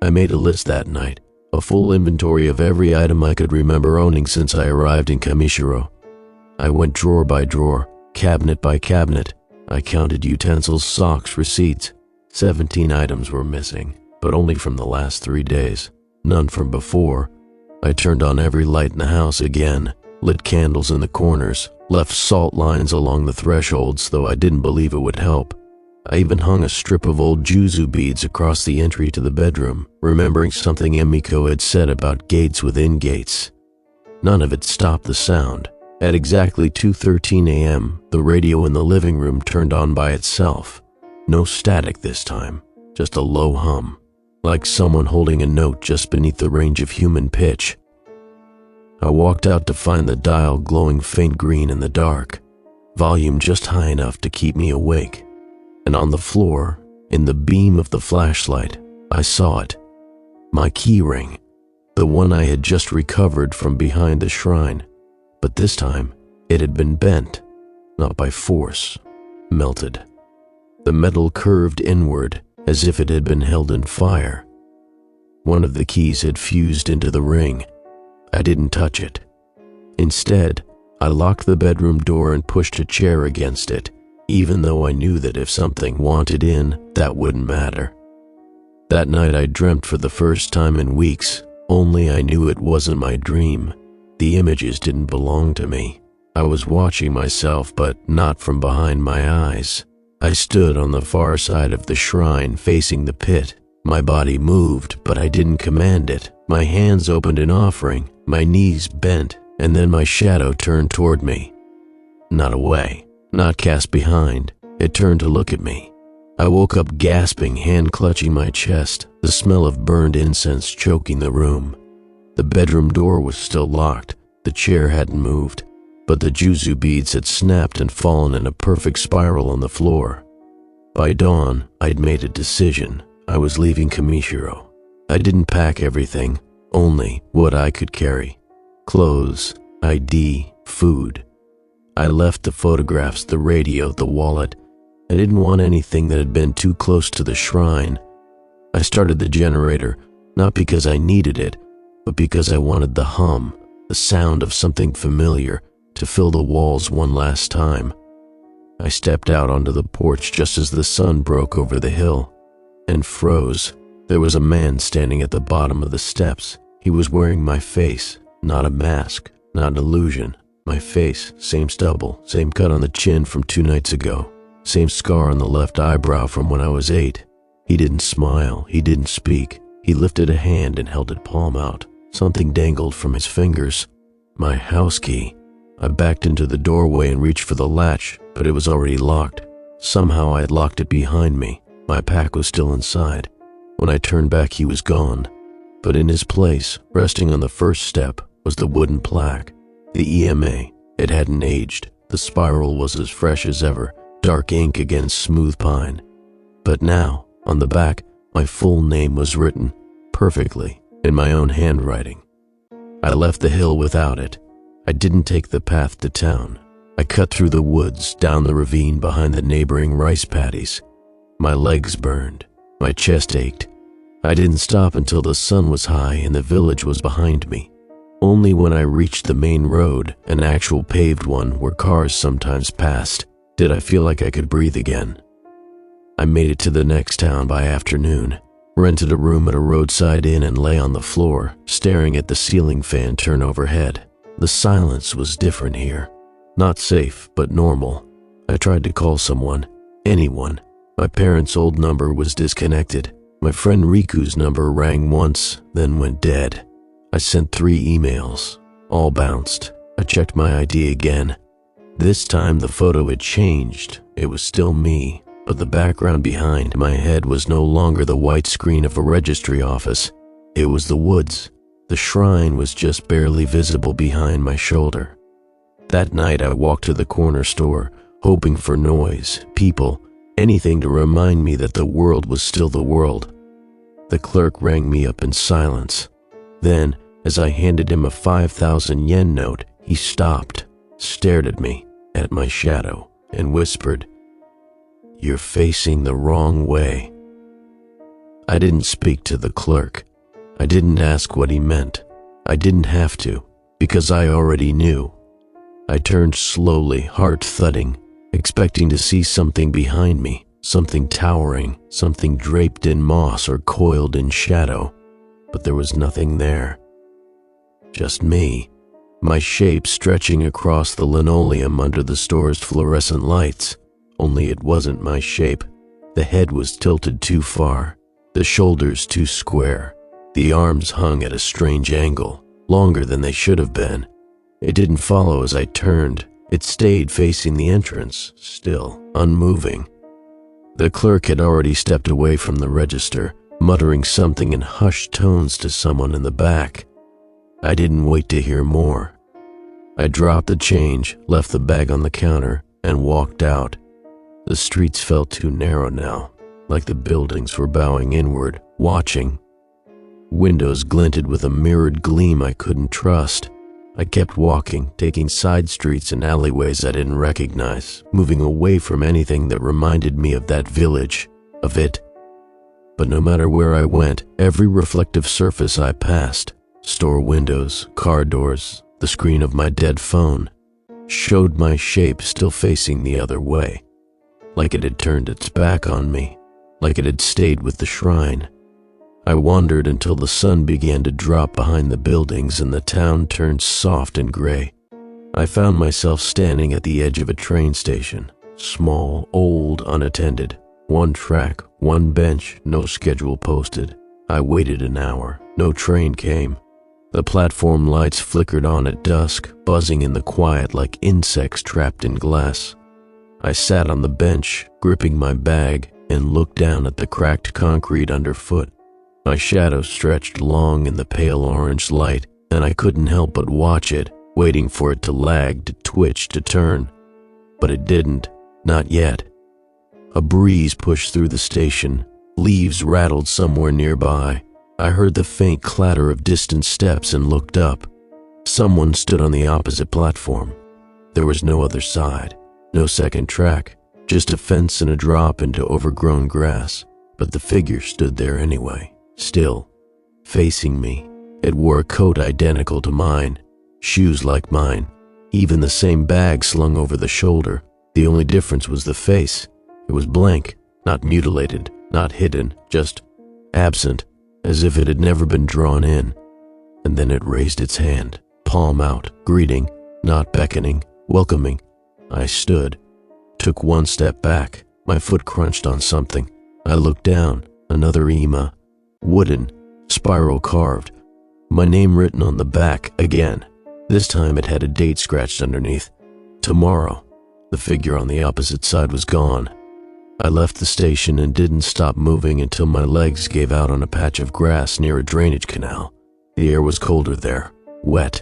I made a list that night, a full inventory of every item I could remember owning since I arrived in Kamishiro. I went drawer by drawer, Cabinet by cabinet, I counted utensils, socks, receipts. 17 items were missing, but only from the last 3 days. None from before. I turned on every light in the house again, lit candles in the corners, left salt lines along the thresholds, though I didn't believe it would help. I even hung a strip of old juzu beads across the entry to the bedroom, remembering something Emiko had said about gates within gates. None of it stopped the sound. At exactly 2:13 a.m., the radio in the living room turned on by itself. No static this time, just a low hum, like someone holding a note just beneath the range of human pitch. I walked out to find the dial glowing faint green in the dark, volume just high enough to keep me awake. And on the floor, in the beam of the flashlight, I saw it. My key ring, the one I had just recovered from behind the shrine. But this time, it had been bent, not by force, melted. The metal curved inward as if it had been held in fire. One of the keys had fused into the ring. I didn't touch it. Instead, I locked the bedroom door and pushed a chair against it, even though I knew that if something wanted in, that wouldn't matter. That night I dreamt for the first time in weeks, only I knew it wasn't my dream. The images didn't belong to me. I was watching myself, but not from behind my eyes. I stood on the far side of the shrine facing the pit. My body moved, but I didn't command it. My hands opened in offering, my knees bent, and then my shadow turned toward me. Not away, not cast behind. It turned to look at me. I woke up gasping, hand clutching my chest, the smell of burned incense choking the room. The bedroom door was still locked, the chair hadn't moved, but the juzu beads had snapped and fallen in a perfect spiral on the floor. By dawn, I'd made a decision. I was leaving Kamishiro. I didn't pack everything, only what I could carry. Clothes, ID, food. I left the photographs, the radio, the wallet. I didn't want anything that had been too close to the shrine. I started the generator, not because I needed it, but because I wanted the hum, the sound of something familiar, to fill the walls one last time. I stepped out onto the porch just as the sun broke over the hill, and froze. There was a man standing at the bottom of the steps. He was wearing my face, not a mask, not an illusion. My face, same stubble, same cut on the chin from 2 nights ago, same scar on the left eyebrow from when I was 8. He didn't smile, he didn't speak. He lifted a hand and held it palm out. Something dangled from his fingers. My house key. I backed into the doorway and reached for the latch, but it was already locked. Somehow I had locked it behind me. My pack was still inside. When I turned back, he was gone. But in his place, resting on the first step, was the wooden plaque. The EMA. It hadn't aged. The spiral was as fresh as ever, dark ink against smooth pine. But now, on the back, my full name was written, perfectly, in my own handwriting. I left the hill without it. I didn't take the path to town. I cut through the woods, down the ravine behind the neighboring rice paddies. My legs burned. My chest ached. I didn't stop until the sun was high and the village was behind me. Only when I reached the main road, an actual paved one where cars sometimes passed, did I feel like I could breathe again. I made it to the next town by afternoon, rented a room at a roadside inn and lay on the floor, staring at the ceiling fan turn overhead. The silence was different here. Not safe, but normal. I tried to call someone, anyone. My parents' old number was disconnected. My friend Riku's number rang once, then went dead. I sent 3 emails. All bounced. I checked my ID again. This time the photo had changed. It was still me, but the background behind my head was no longer the white screen of a registry office. It was the woods. The shrine was just barely visible behind my shoulder. That night I walked to the corner store, hoping for noise, people, anything to remind me that the world was still the world. The clerk rang me up in silence. Then, as I handed him a 5,000 yen note, he stopped, stared at me, at my shadow, and whispered, "You're facing the wrong way." I didn't speak to the clerk. I didn't ask what he meant. I didn't have to, because I already knew. I turned slowly, heart thudding, expecting to see something behind me, something towering, something draped in moss or coiled in shadow, but there was nothing there. Just me, my shape stretching across the linoleum under the store's fluorescent lights, only it wasn't my shape. The head was tilted too far, the shoulders too square, the arms hung at a strange angle, longer than they should have been. It didn't follow as I turned. It stayed facing the entrance, still, unmoving. The clerk had already stepped away from the register, muttering something in hushed tones to someone in the back. I didn't wait to hear more. I dropped the change, left the bag on the counter, and walked out. The streets felt too narrow now, like the buildings were bowing inward, watching. Windows glinted with a mirrored gleam I couldn't trust. I kept walking, taking side streets and alleyways I didn't recognize, moving away from anything that reminded me of that village, of it. But no matter where I went, every reflective surface I passed, store windows, car doors, the screen of my dead phone, showed my shape still facing the other way, like it had turned its back on me, like it had stayed with the shrine. I wandered until the sun began to drop behind the buildings and the town turned soft and gray. I found myself standing at the edge of a train station, small, old, unattended. One track, one bench, no schedule posted. I waited an hour. No train came. The platform lights flickered on at dusk, buzzing in the quiet like insects trapped in glass. I sat on the bench, gripping my bag, and looked down at the cracked concrete underfoot. My shadow stretched long in the pale orange light, and I couldn't help but watch it, waiting for it to lag, to twitch, to turn. But it didn't, not yet. A breeze pushed through the station. Leaves rattled somewhere nearby. I heard the faint clatter of distant steps and looked up. Someone stood on the opposite platform. There was no other side, no second track, just a fence and a drop into overgrown grass. But the figure stood there anyway, still, facing me. It wore a coat identical to mine, shoes like mine, even the same bag slung over the shoulder. The only difference was the face. It was blank, not mutilated, not hidden, just absent, as if it had never been drawn in. And then it raised its hand, palm out, greeting, not beckoning, welcoming. I stood, took one step back. My foot crunched on something. I looked down, another Ema, wooden, spiral carved. My name written on the back again. This time it had a date scratched underneath. Tomorrow. The figure on the opposite side was gone. I left the station and didn't stop moving until my legs gave out on a patch of grass near a drainage canal. The air was colder there, wet.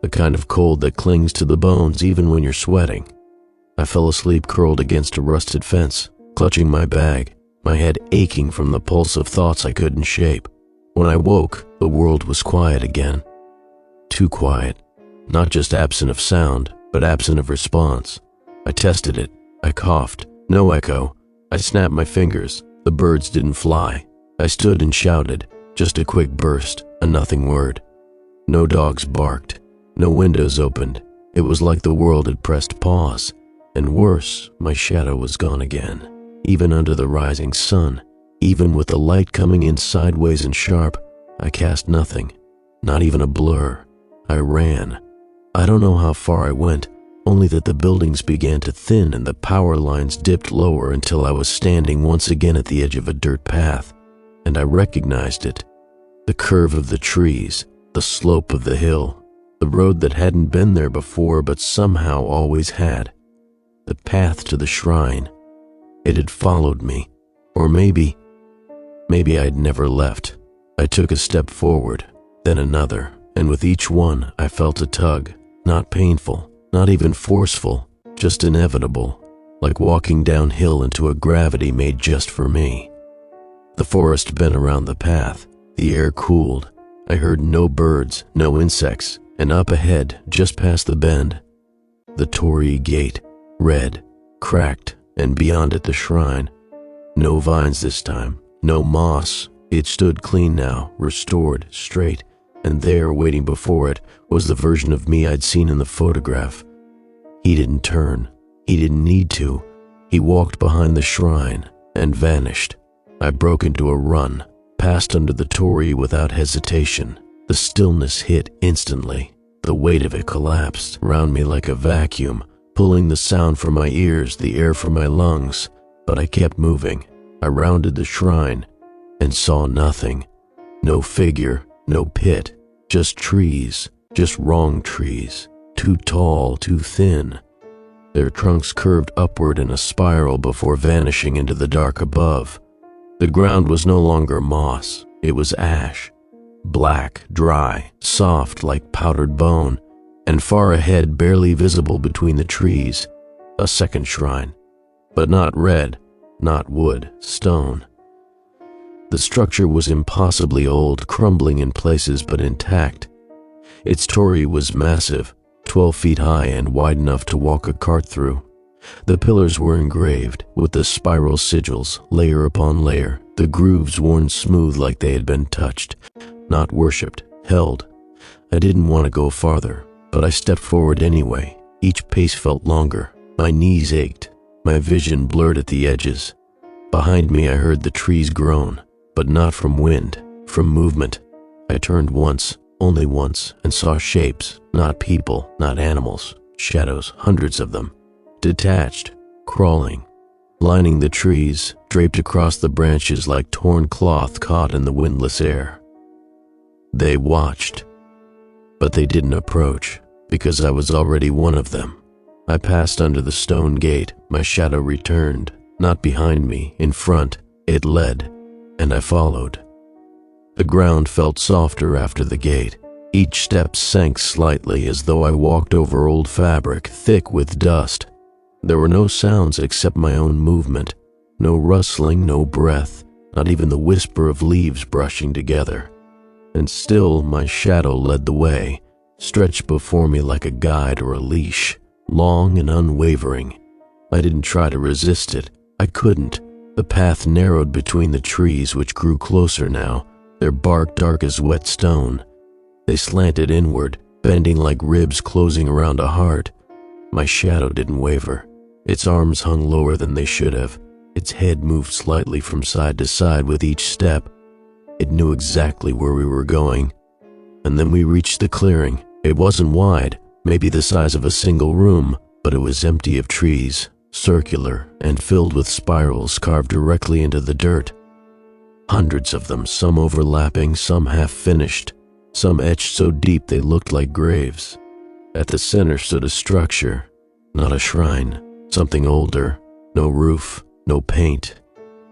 The kind of cold that clings to the bones even when you're sweating. I fell asleep curled against a rusted fence, clutching my bag, my head aching from the pulse of thoughts I couldn't shape. When I woke, the world was quiet again. Too quiet. Not just absent of sound, but absent of response. I tested it. I coughed. No echo. I snapped my fingers. The birds didn't fly. I stood and shouted. Just a quick burst, a nothing word. No dogs barked. No windows opened. It was like the world had pressed pause. And worse, my shadow was gone again. Even under the rising sun, even with the light coming in sideways and sharp, I cast nothing. Not even a blur. I ran. I don't know how far I went, only that the buildings began to thin and the power lines dipped lower until I was standing once again at the edge of a dirt path, and I recognized it. The curve of the trees, the slope of the hill, the road that hadn't been there before but somehow always had. The path to the shrine. It had followed me, or maybe I'd never left. I took a step forward, then another, and with each one I felt a tug, not painful, not even forceful, just inevitable, like walking downhill into a gravity made just for me. The forest bent around the path, the air cooled. I heard no birds, no insects, and up ahead, just past the bend, the Torii gate, red, cracked, and beyond it the shrine. No vines this time, no moss. It stood clean now, restored, straight, and there, waiting before it, was the version of me I'd seen in the photograph. He didn't turn. He didn't need to. He walked behind the shrine and vanished. I broke into a run, passed under the torii without hesitation. The stillness hit instantly. The weight of it collapsed around me like a vacuum, pulling the sound from my ears, the air from my lungs. But I kept moving. I rounded the shrine and saw nothing. No figure, no pit, just trees, just wrong trees, too tall, too thin. Their trunks curved upward in a spiral before vanishing into the dark above. The ground was no longer moss, it was ash. Black, dry, soft like powdered bone, and far ahead, barely visible between the trees, a second shrine. But not red, not wood, stone. The structure was impossibly old, crumbling in places but intact. Its torii was massive, 12 feet high and wide enough to walk a cart through. The pillars were engraved with the spiral sigils, layer upon layer, the grooves worn smooth like they had been touched, not worshipped, held. I didn't want to go farther, but I stepped forward anyway. Each pace felt longer. My knees ached, my vision blurred at the edges. Behind me I heard the trees groan, but not from wind, from movement. I turned once, only once, and saw shapes, not people, not animals, shadows, hundreds of them, detached, crawling, lining the trees, draped across the branches like torn cloth caught in the windless air. They watched, but they didn't approach, because I was already one of them. I passed under the stone gate, my shadow returned, not behind me, in front. It led, and I followed. The ground felt softer after the gate. Each step sank slightly as though I walked over old fabric, thick with dust. There were no sounds except my own movement, no rustling, no breath, not even the whisper of leaves brushing together. And still my shadow led the way, stretched before me like a guide or a leash, long and unwavering. I didn't try to resist it. I couldn't. The path narrowed between the trees, which grew closer now, their bark dark as wet stone. They slanted inward, bending like ribs closing around a heart. My shadow didn't waver. Its arms hung lower than they should have. Its head moved slightly from side to side with each step. It knew exactly where we were going. And then we reached the clearing. It wasn't wide, maybe the size of a single room, but it was empty of trees, circular, and filled with spirals carved directly into the dirt. Hundreds of them, some overlapping, some half-finished, some etched so deep they looked like graves. At the center stood a structure, not a shrine, something older, no roof, no paint.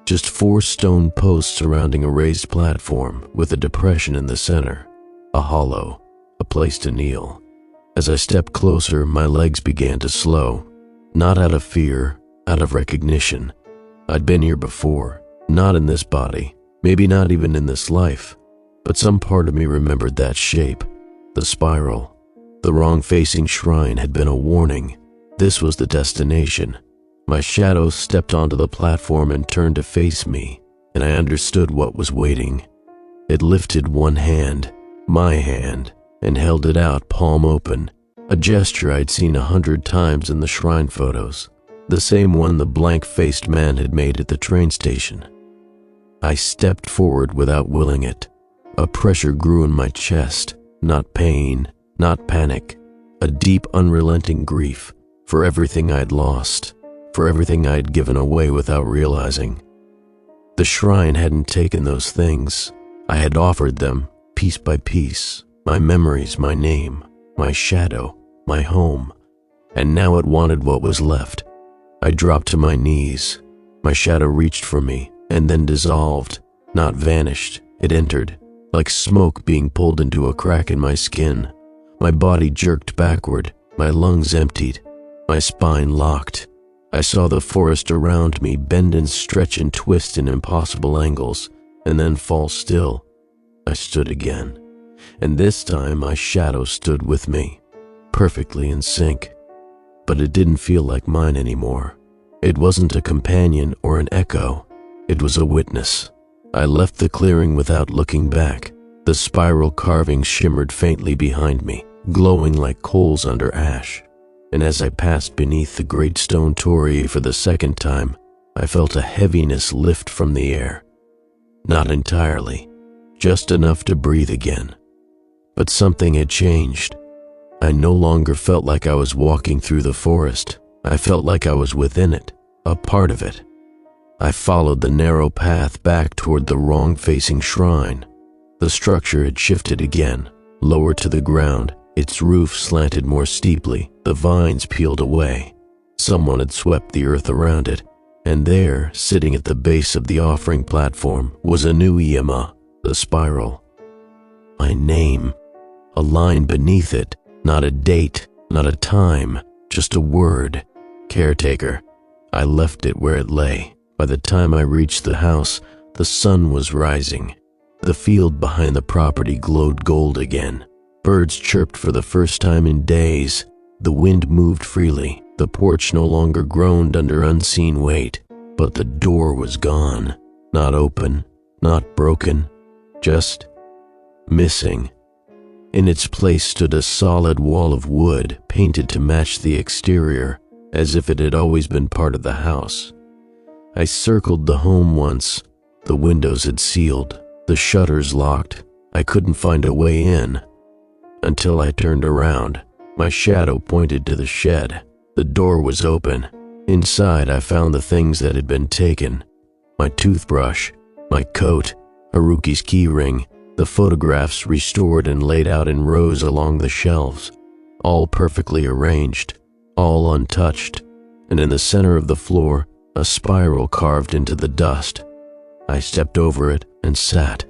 Just 4 stone posts surrounding a raised platform with a depression in the center, a hollow, a place to kneel. As I stepped closer, my legs began to slow, not out of fear, out of recognition. I'd been here before, not in this body, maybe not even in this life, but some part of me remembered that shape, the spiral. The wrong-facing shrine had been a warning. This was the destination. My shadow stepped onto the platform and turned to face me, and I understood what was waiting. It lifted one hand, my hand, and held it out, palm open, a gesture I'd seen 100 times in the shrine photos, the same one the blank-faced man had made at the train station. I stepped forward without willing it. A pressure grew in my chest, not pain, not panic, a deep, unrelenting grief for everything I'd lost, for everything I'd given away without realizing. The shrine hadn't taken those things. I had offered them, piece by piece, my memories, my name, my shadow, my home, and now it wanted what was left. I dropped to my knees. My shadow reached for me, and then dissolved, not vanished. It entered, like smoke being pulled into a crack in my skin. My body jerked backward, my lungs emptied, my spine locked. I saw the forest around me bend and stretch and twist in impossible angles, and then fall still. I stood again, and this time my shadow stood with me, perfectly in sync. But it didn't feel like mine anymore. It wasn't a companion or an echo. It was a witness. I left the clearing without looking back. The spiral carvings shimmered faintly behind me, glowing like coals under ash. and as I passed beneath the great stone torii for the second time, I felt a heaviness lift from the air. Not entirely, just enough to breathe again. But something had changed. I no longer felt like I was walking through the forest. I felt like I was within it, a part of it. I followed the narrow path back toward the wrong-facing shrine. The structure had shifted again, lower to the ground. Its roof slanted more steeply, the vines peeled away. Someone had swept the earth around it, and there, sitting at the base of the offering platform, was a new Yema, the spiral. My name, a line beneath it, not a date, not a time, just a word, caretaker. I left it where it lay. By the time I reached the house, the sun was rising. The field behind the property glowed gold again. Birds chirped for the first time in days. The wind moved freely. The porch no longer groaned under unseen weight. But the door was gone. Not open, not broken, just missing. In its place stood a solid wall of wood, painted to match the exterior, as if it had always been part of the house. I circled the home once. The windows had sealed, the shutters locked. I couldn't find a way in. Until I turned around, my shadow pointed to the shed. The door was open. Inside, I found the things that had been taken. My toothbrush, my coat, Haruki's key ring, the photographs restored and laid out in rows along the shelves, all perfectly arranged, all untouched, and in the center of the floor, a spiral carved into the dust. I stepped over it and sat,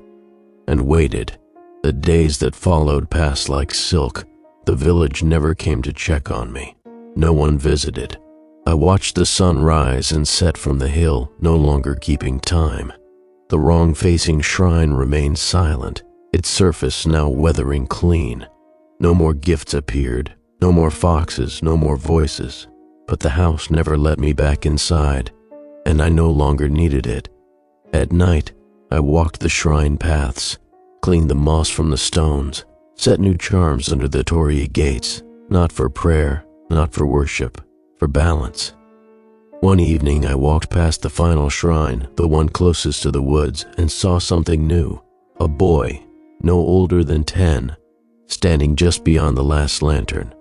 and waited. The days that followed passed like silk. The village never came to check on me. No one visited. I watched the sun rise and set from the hill, no longer keeping time. The wrong-facing shrine remained silent, its surface now weathering clean. No more gifts appeared, no more foxes, no more voices. But the house never let me back inside, and I no longer needed it. At night, I walked the shrine paths, cleaned the moss from the stones, set new charms under the torii gates, not for prayer, not for worship, for balance. One evening I walked past the final shrine, the one closest to the woods, and saw something new. A boy, no older than 10, standing just beyond the last lantern.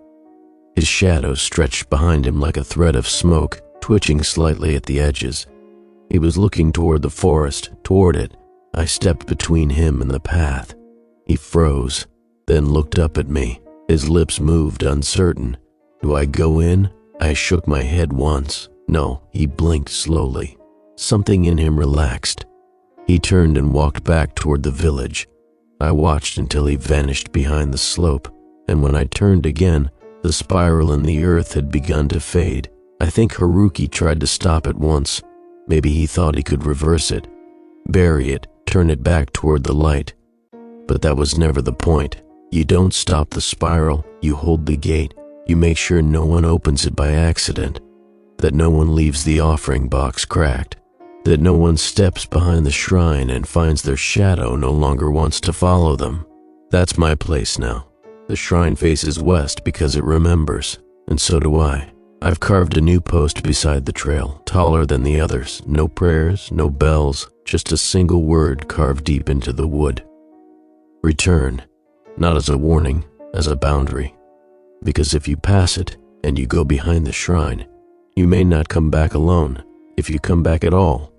His shadow stretched behind him like a thread of smoke, twitching slightly at the edges. He was looking toward the forest, toward it. I stepped between him and the path. He froze, then looked up at me. His lips moved, uncertain. Do I go in? I shook my head once. No, he blinked slowly. Something in him relaxed. He turned and walked back toward the village. I watched until he vanished behind the slope, and when I turned again, the spiral in the earth had begun to fade. I think Haruki tried to stop it once. Maybe he thought he could reverse it, bury it, turn it back toward the light. But that was never the point. You don't stop the spiral, you hold the gate. You make sure no one opens it by accident, that no one leaves the offering box cracked, that no one steps behind the shrine and finds their shadow no longer wants to follow them. That's my place now. The shrine faces west because it remembers, and so do I. I've carved a new post beside the trail, taller than the others. No prayers, no bells, just a single word carved deep into the wood. Return, not as a warning, as a boundary. Because if you pass it and you go behind the shrine, you may not come back alone. If you come back at all,